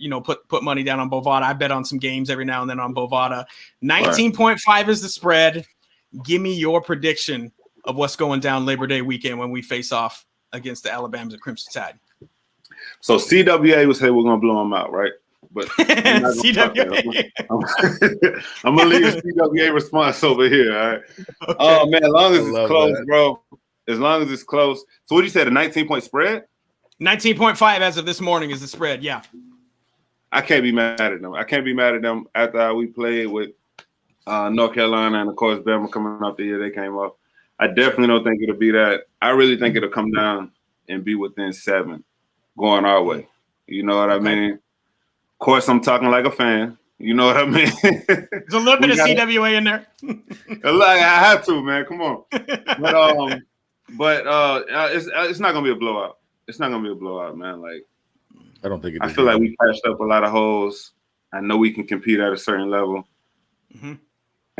put money down on Bovada, I bet on some games every now and then on Bovada. 19.5 is the spread. Give me your prediction of what's going down Labor Day weekend when we face off against the Alabama Crimson Tide. So CWA would say we're gonna blow them out, right? But CWA. I'm gonna leave the CWA response over here. All right. Okay. Oh man, as long as it's close, bro. As long as it's close. So what you said, a 19-point spread? 19.5 as of this morning is the spread. Yeah. I can't be mad at them. I can't be mad at them after we played with North Carolina and of course Bama coming up the year they came up. I definitely don't think it'll be that. I really think it'll come down and be within 7 going our way. You know what I mean? Of course, I'm talking like a fan. You know what I mean? There's a little bit of CWA in there. I have to, man. Come on. But it's not gonna be a blowout. It's not gonna be a blowout, man. Like I don't think it is. I feel like we patched up a lot of holes. I know we can compete at a certain level.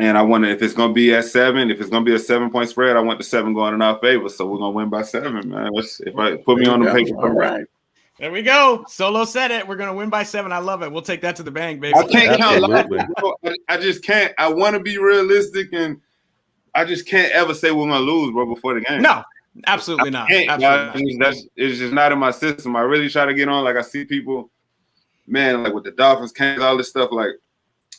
And I wonder if it's gonna be at 7. If it's gonna be a 7-point spread, I want the 7 going in our favor. So we're gonna win by 7, man. If I put me on the paper, all right. There we go. Solo said it. We're gonna win by 7. I love it. We'll take that to the bank, baby. I can't count losses, bro. I just can't. I want to be realistic, and I just can't ever say we're gonna lose, bro, before the game. No, absolutely not. Absolutely not. It's just not in my system. I really try to get on. Like I see people, man, like with the Dolphins, Kansas, all this stuff. Like,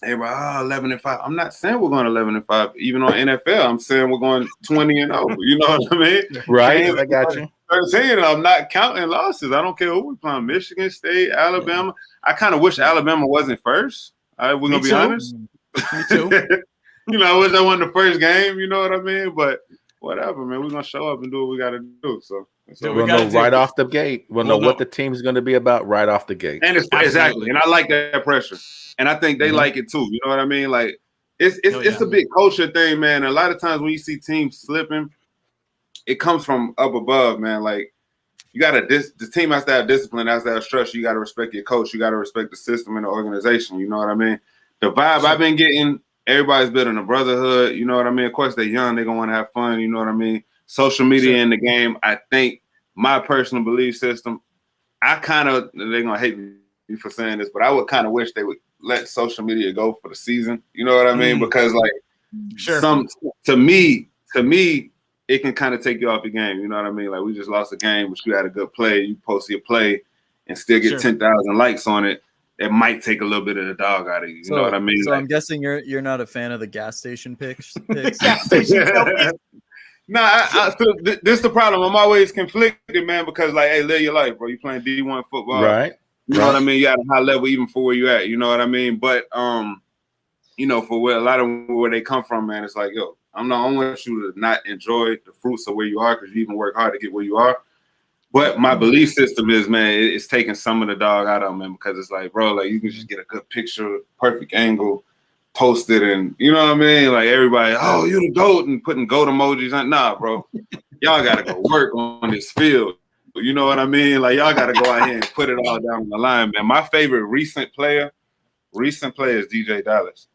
hey, bro, 11-5. I'm not saying we're going 11-5. Even on NFL, I'm saying we're going 20-0. You know what I mean? Right. Kansas, I got you. 13. I'm not counting losses. I don't care who we're playing. Michigan State, Alabama. I kind of wish Alabama wasn't first. We're gonna be honest. Me too. I wish I won the first game. You know what I mean? But whatever, man. We're gonna show up and do what we got to do. So So we We'll gotta know do right it. off the gate. We'll know what the team's going to be about right off the gate. And it's Absolutely. exactly, and I like that pressure, and I think they like it too. You know what I mean? Like it's a big culture thing, man. And a lot of times when you see teams slipping, it comes from up above, man. Like you gotta the team has to have discipline, has to have structure. You gotta respect your coach. You gotta respect the system and the organization. You know what I mean? The vibe I've been getting, everybody's building a brotherhood. You know what I mean? Of course, they're young. They're gonna want to have fun. You know what I mean? Social media in the game. I think my personal belief system. They're gonna hate me for saying this, but I would kind of wish they would let social media go for the season. You know what I mean? Because like to me, it can kind of take you off your game. You know what I mean? Like we just lost a game, but you had a good play. You post your play and still get 10,000 likes on it. It might take a little bit of the dog out of you. You know what I mean? So like, I'm guessing you're not a fan of the gas station picks. Nah, this is the problem. I'm always conflicted, man, because like, hey, live your life, bro. You playing D1 football, Right? You know what I mean? You at a high level, even for where you at. You know what I mean? But you know, for where a lot of where they come from, man, it's like, yo, I want you to not enjoy the fruits of where you are because you even work hard to get where you are. But my belief system is, man, it's taking some of the dog out of them, man, because it's like, bro, like you can just get a good picture, perfect angle, post it, and you know what I mean? Like everybody, oh, you the GOAT, and putting GOAT emojis on. Nah, bro. Y'all gotta go work on this field. You know what I mean? Like y'all gotta go out here and put it all down on the line, man. My favorite recent player is DJ Dallas.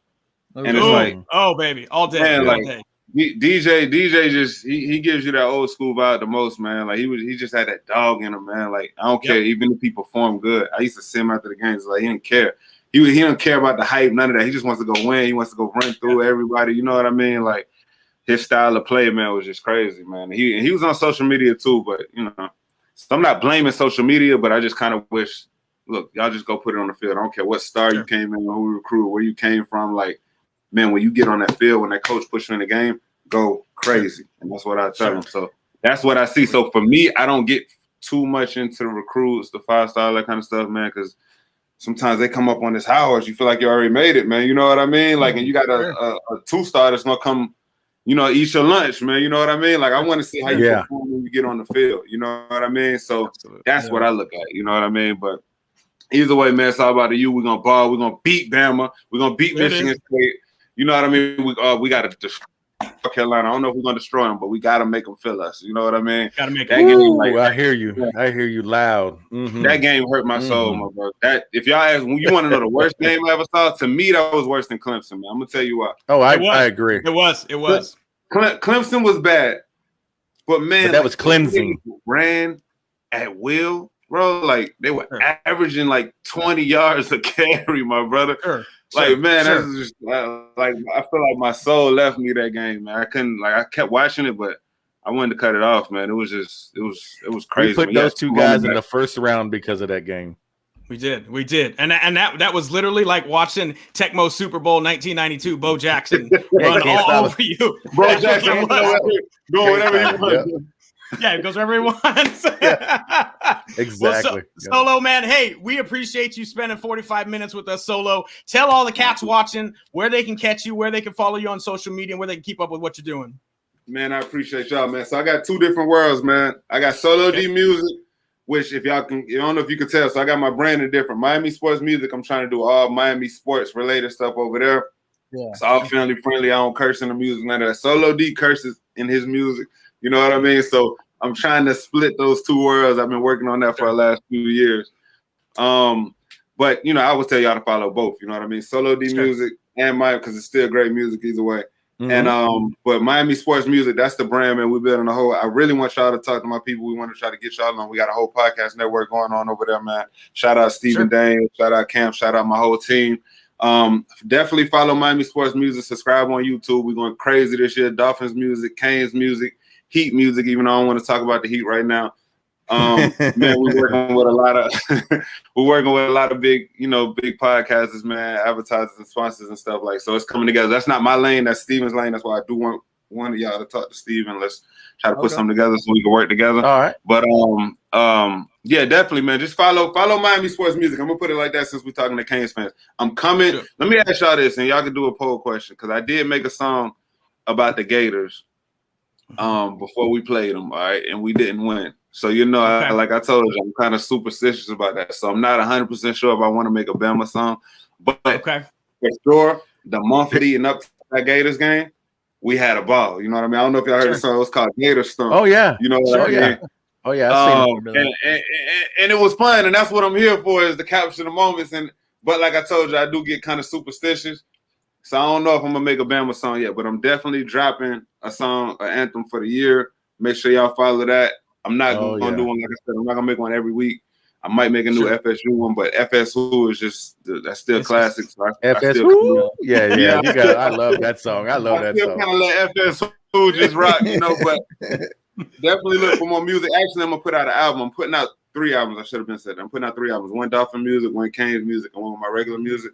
Okay. And it's like, oh baby, all day, man, all like day. DJ just he gives you that old school vibe the most, man. Like he just had that dog in him, man. Like I don't care, even if he performed good. I used to see him after the games, like he didn't care. He didn't care about the hype, none of that. He just wants to go win. He wants to go run through everybody. You know what I mean? Like his style of play, man, was just crazy, man. He was on social media too, but you know, so I'm not blaming social media, but I just kind of wish, look, y'all just go put it on the field. I don't care what star you came in, who you recruited, where you came from. Like, man, when you get on that field, when that coach puts you in the game, go crazy. And that's what I tell them. So that's what I see. So for me, I don't get too much into the recruits, the 5-star, that kind of stuff, man, because sometimes they come up on this house. You feel like you already made it, man. You know what I mean? Like, and you got a 2-star that's going to come, you know, eat your lunch, man. You know what I mean? Like, I want to see how you perform when you get on the field. You know what I mean? So that's what I look at. You know what I mean? But either way, man, it's all about you. We're going to ball. We're going to beat Bama. We're going to beat Michigan State. You know what I mean? We got to destroy Carolina. I don't know if we're going to destroy them, but we got to make them feel us. You know what I mean? Got to make that game. Like, I hear you. Yeah. I hear you loud. Mm-hmm. That game hurt my soul, my bro. That if y'all ask, you want to know the worst game I ever saw, to me that was worse than Clemson, man. I'm gonna tell you why. Oh, I agree. It was. Clemson was bad, but man, that was cleansing. Ran at will, bro. Like they were averaging like 20 yards a carry, my brother. Like man, that's just like I feel like my soul left me that game, man. I couldn't, like, I kept watching it, but I wanted to cut it off, man. It was crazy. We put those two guys in the first round because of that game. We did, and that was literally like watching Tecmo Super Bowl 1992. Bo Jackson run all over you. Bo Jackson, go whatever you want. Yeah, it goes wherever he wants. Exactly. Well, Solo, man, hey, we appreciate you spending 45 minutes with us, Solo. Tell all the cats watching where they can catch you, where they can follow you on social media, and where they can keep up with what you're doing. Man, I appreciate y'all, man. So I got two different worlds, man. I got Solo D Music, which if y'all can, I don't know if you can tell. So I got my branding different. Miami Sports Music. I'm trying to do all Miami sports related stuff over there. Yeah. It's all family friendly. I don't curse in the music, none of that. Solo D curses in his music. You know what I mean? So I'm trying to split those two worlds. I've been working on that for the last few years. But you know, I would tell y'all to follow both. You know what I mean? Solo D Music and Miami, because it's still great music either way. Mm-hmm. And but Miami Sports Music, that's the brand, man. We're building a whole. I really want y'all to talk to my people. We want to try to get y'all on. We got a whole podcast network going on over there, man. Shout out Stephen Dane, shout out Cam, shout out my whole team. Definitely follow Miami Sports Music. Subscribe on YouTube. We're going crazy this year. Dolphins music, Canes music, Heat music. Even though I don't want to talk about the Heat right now. Man, we're working with a lot of big, big podcasters, man, advertisers and sponsors and stuff like. So it's coming together. That's not my lane. That's Steven's lane. That's why I do want one of y'all to talk to Steven. Let's try to put something together so we can work together. All right. But yeah, definitely, man. Just follow Miami Sports Music. I'm gonna put it like that since we're talking to Canes fans. I'm coming. Sure. Let me ask y'all this, and y'all can do a poll question because I did make a song about the Gators before we played them, all right, and we didn't win. So, you know, Okay. like I told you, I'm kind of superstitious about that. So I'm not 100% sure if I want to make a Bama song. But Okay. for sure, the month leading up to that Gators game, we had a ball. You know what I mean? I don't know if y'all heard the song. It was called Gator Stomp. Oh yeah. You know what I mean? Oh yeah. I've seen it. And it was fun, and that's what I'm here for, is to capture the moments. But like I told you, I do get kind of superstitious. So I don't know if I'm gonna make a Bama song yet, but I'm definitely dropping a song, an anthem for the year. Make sure y'all follow that. I'm not gonna do one, like I said. I'm not gonna make one every week. I might make a new FSU one, but FSU is just that's still classic. So FSU, yeah. You got. I love that song. I love that song. Kind of let FSU just rock, you know. But definitely look for more music. Actually, I'm gonna put out an album. I'm putting out 3 albums. I should have been said. I'm putting out 3 albums: one Dolphin music, one Canes music, and one of my regular music.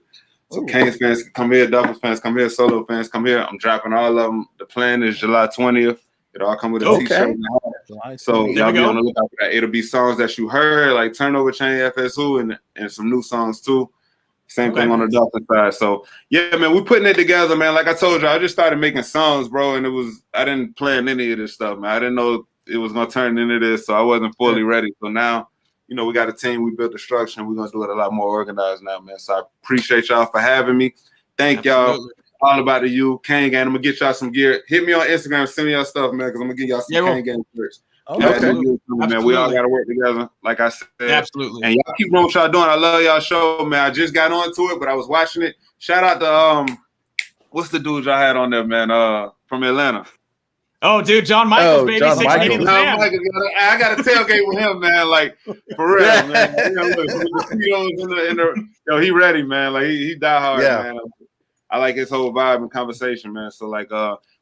So Canes fans can come here, Dolphins fans come here, Solo fans come here. I'm dropping all of them. The plan is July 20th. It all come with a T-shirt. So y'all be on the lookout for that. It'll be songs that you heard, like Turnover Chain, FSU, and some new songs too. Same thing on the Dolphin side. So yeah, man, we putting it together, man. Like I told you, I just started making songs, bro, and I didn't plan any of this stuff, man. I didn't know it was gonna turn into this, so I wasn't fully ready. So now, you know, we got a team, we built the structure, and we're gonna do it a lot more organized now, man. So I appreciate y'all for having me. Thank y'all. All about the U, Kane Gang. I'm gonna get y'all some gear. Hit me on Instagram, send me your stuff, man, because I'm gonna give y'all some Kane Gang shirts. Okay. Man, we all gotta work together, like I said. Absolutely. And y'all keep doing what y'all doing. I love y'all show, man. I just got onto it, but I was watching it. Shout out to what's the dude y'all had on there, man? From Atlanta. Oh, dude, John Michaels, baby. John 6 Michaels. Feet John Michaels, I got a tailgate with him, man. Like for real, man. You know, look, with the Speedos yo, he ready, man. Like he die hard, man. I like his whole vibe and conversation, man. So like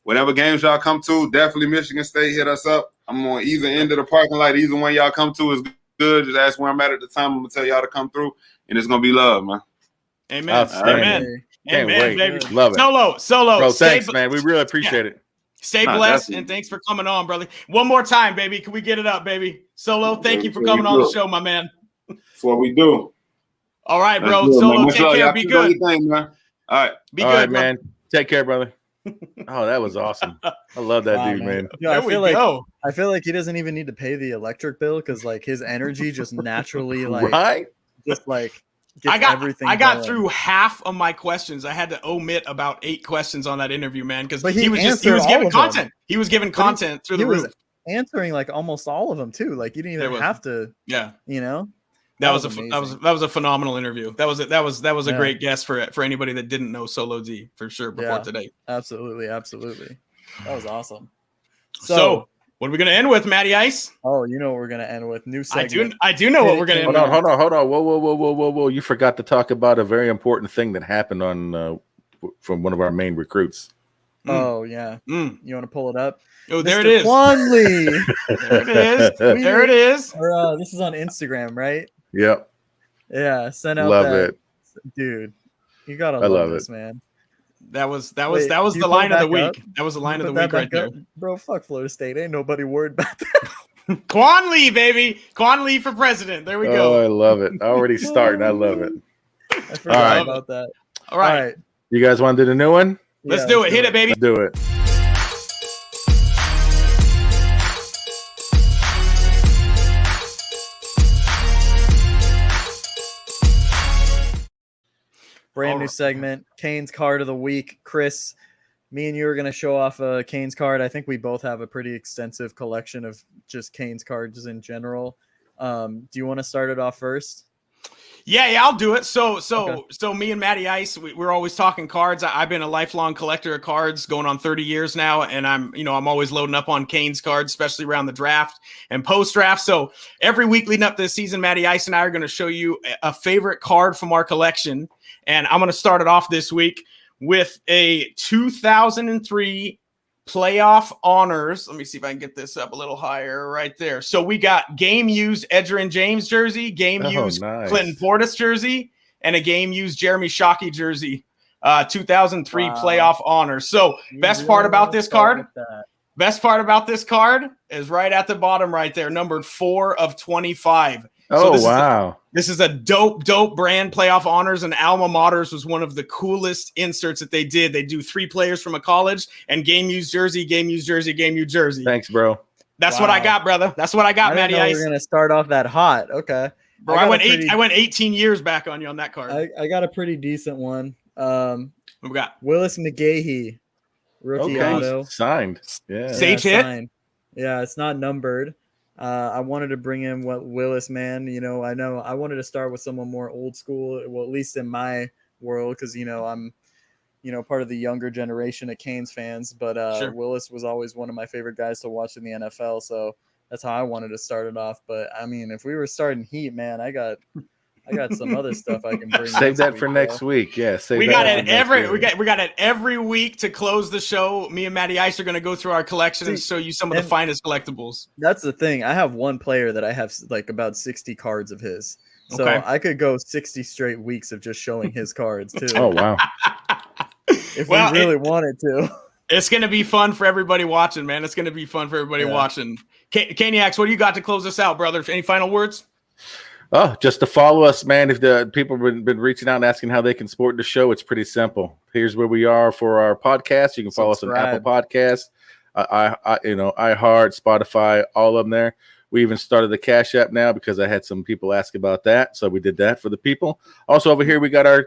whatever games y'all come to, definitely Michigan State, hit us up. I'm on either end of the parking lot. Either one y'all come to is good. Just ask where I'm at the time. I'm gonna tell y'all to come through, and it's gonna be love, man. Amen. Amen. Can't Amen, wait. baby. Love it. Solo. Bro, thanks, man. We really appreciate it. Stay blessed, and thanks for coming on, brother. One more time, baby. Can we get it up, baby? Solo, thank you for coming on the show, my man. That's what we do. All right, bro. Solo, take care. Be good. Man. All right. Be good, man. Take care, brother. Oh, that was awesome. I love that dude, man. Yo, I feel like he doesn't even need to pay the electric bill because like his energy just naturally just like gets everything. I got through half of my questions. I had to omit about 8 questions on that interview, man, because he was giving content. He was giving content through the roof. Answering like almost all of them too. Like you didn't even have to. Yeah. You know. That was a phenomenal interview. That was a great guest for anybody that didn't know Solo D for sure before today. Absolutely. That was awesome. So what are we gonna end with, Matty Ice? Oh, you know what we're gonna end with. New segment. I do know what we're gonna end with. Hold on. Whoa. You forgot to talk about a very important thing that happened on from one of our main recruits. Oh yeah. You want to pull it up? Oh, there it is. Wanley. There it is. There it is. This is on Instagram, right? Yep. Yeah. Send out love it, dude. You gotta love this, man. That was the line of the week. That was the line of the week right there. Bro, fuck Florida State. Ain't nobody worried about that. Quan Lee, baby. Quan Lee for president. There we go. Oh, I love it. Already starting. I love it. I forgot about that. All right. You guys want to do the new one? Let's do it. Hit it, baby. Let's do it. Brand new segment, Kane's card of the week. Chris, me and you are going to show off a Kane's card. I think we both have a pretty extensive collection of just Kane's cards in general. Do you want to start it off first? Yeah, I'll do it. So me and Matty Ice, we're always talking cards. I've been a lifelong collector of cards going on 30 years now. And I'm always loading up on Kane's cards, especially around the draft and post draft. So every week leading up to the season, Matty Ice and I are going to show you a favorite card from our collection. And I'm going to start it off this week with a 2003 playoff honors. Let me see if I can get this up a little higher right there. So we got game used Edgerrin James jersey, game used Clinton Portis jersey, and a game used Jeremy Shockey jersey, 2003 playoff honors. So best part about this card is right at the bottom right there, numbered 4 of 25. Oh, wow. This is a dope brand, playoff honors, and Alma Maters was one of the coolest inserts that they did. They do 3 players from a college and game used jersey, game used jersey, game used jersey. Thanks, bro. That's what I Wow. got, brother. That's what I got, I didn't Matty know we Ice. were gonna start off that hot. Okay, Bro, got I a went pretty- I went 18 years back on you on that card. I got a pretty decent one. What we got? Willis McGahee, rookie Okay, auto. signed. Yeah. Sage hit? signed. Yeah, it's not numbered. I wanted to bring in what Willis, man. You know I wanted to start with someone more old school. Well, at least in my world, because I'm part of the younger generation of Canes fans. But Sure. Willis was always one of my favorite guys to watch in the NFL. So that's how I wanted to start it off. But I mean, if we were starting heat, man, I got some other stuff I can bring. Save that week, for bro. next week. Yeah, save We that got for it next every week. we got it every week to close the show. Me and Matty Ice are going to go through our collection and See, show you some of the and- finest collectibles. That's the thing. I have one player that I have like about 60 cards of his. So Okay. I could go 60 straight weeks of just showing his cards too. Oh wow. if Well, we really wanted to. It's going to be fun for everybody watching, man. It's going to be fun for everybody Yeah. watching. Caniacs, what do you got to close us out, brother? Any final words? Oh, just to follow us, man. If the people have been reaching out and asking how they can support the show, it's pretty simple. Here's where we are for our podcast. You can follow us on Apple Podcasts, iHeart, Spotify, all of them there. We even started the Cash App now because I had some people ask about that, so we did that for the people. Also over here, we got our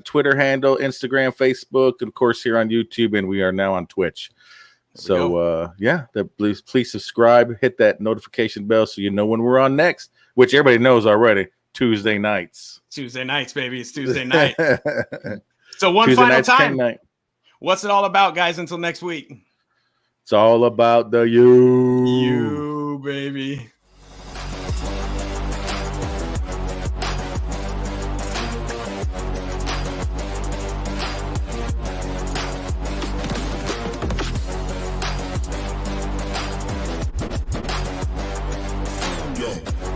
Twitter handle, Instagram, Facebook, and of course here on YouTube, and we are now on Twitch. So please subscribe, hit that notification bell so you know when we're on next, which everybody knows already. Tuesday nights. Tuesday nights, baby. It's Tuesday night. So one Tuesday final nights, 10 time. night. What's it all about, guys? Until next week. It's all about the you. You, baby. Yo.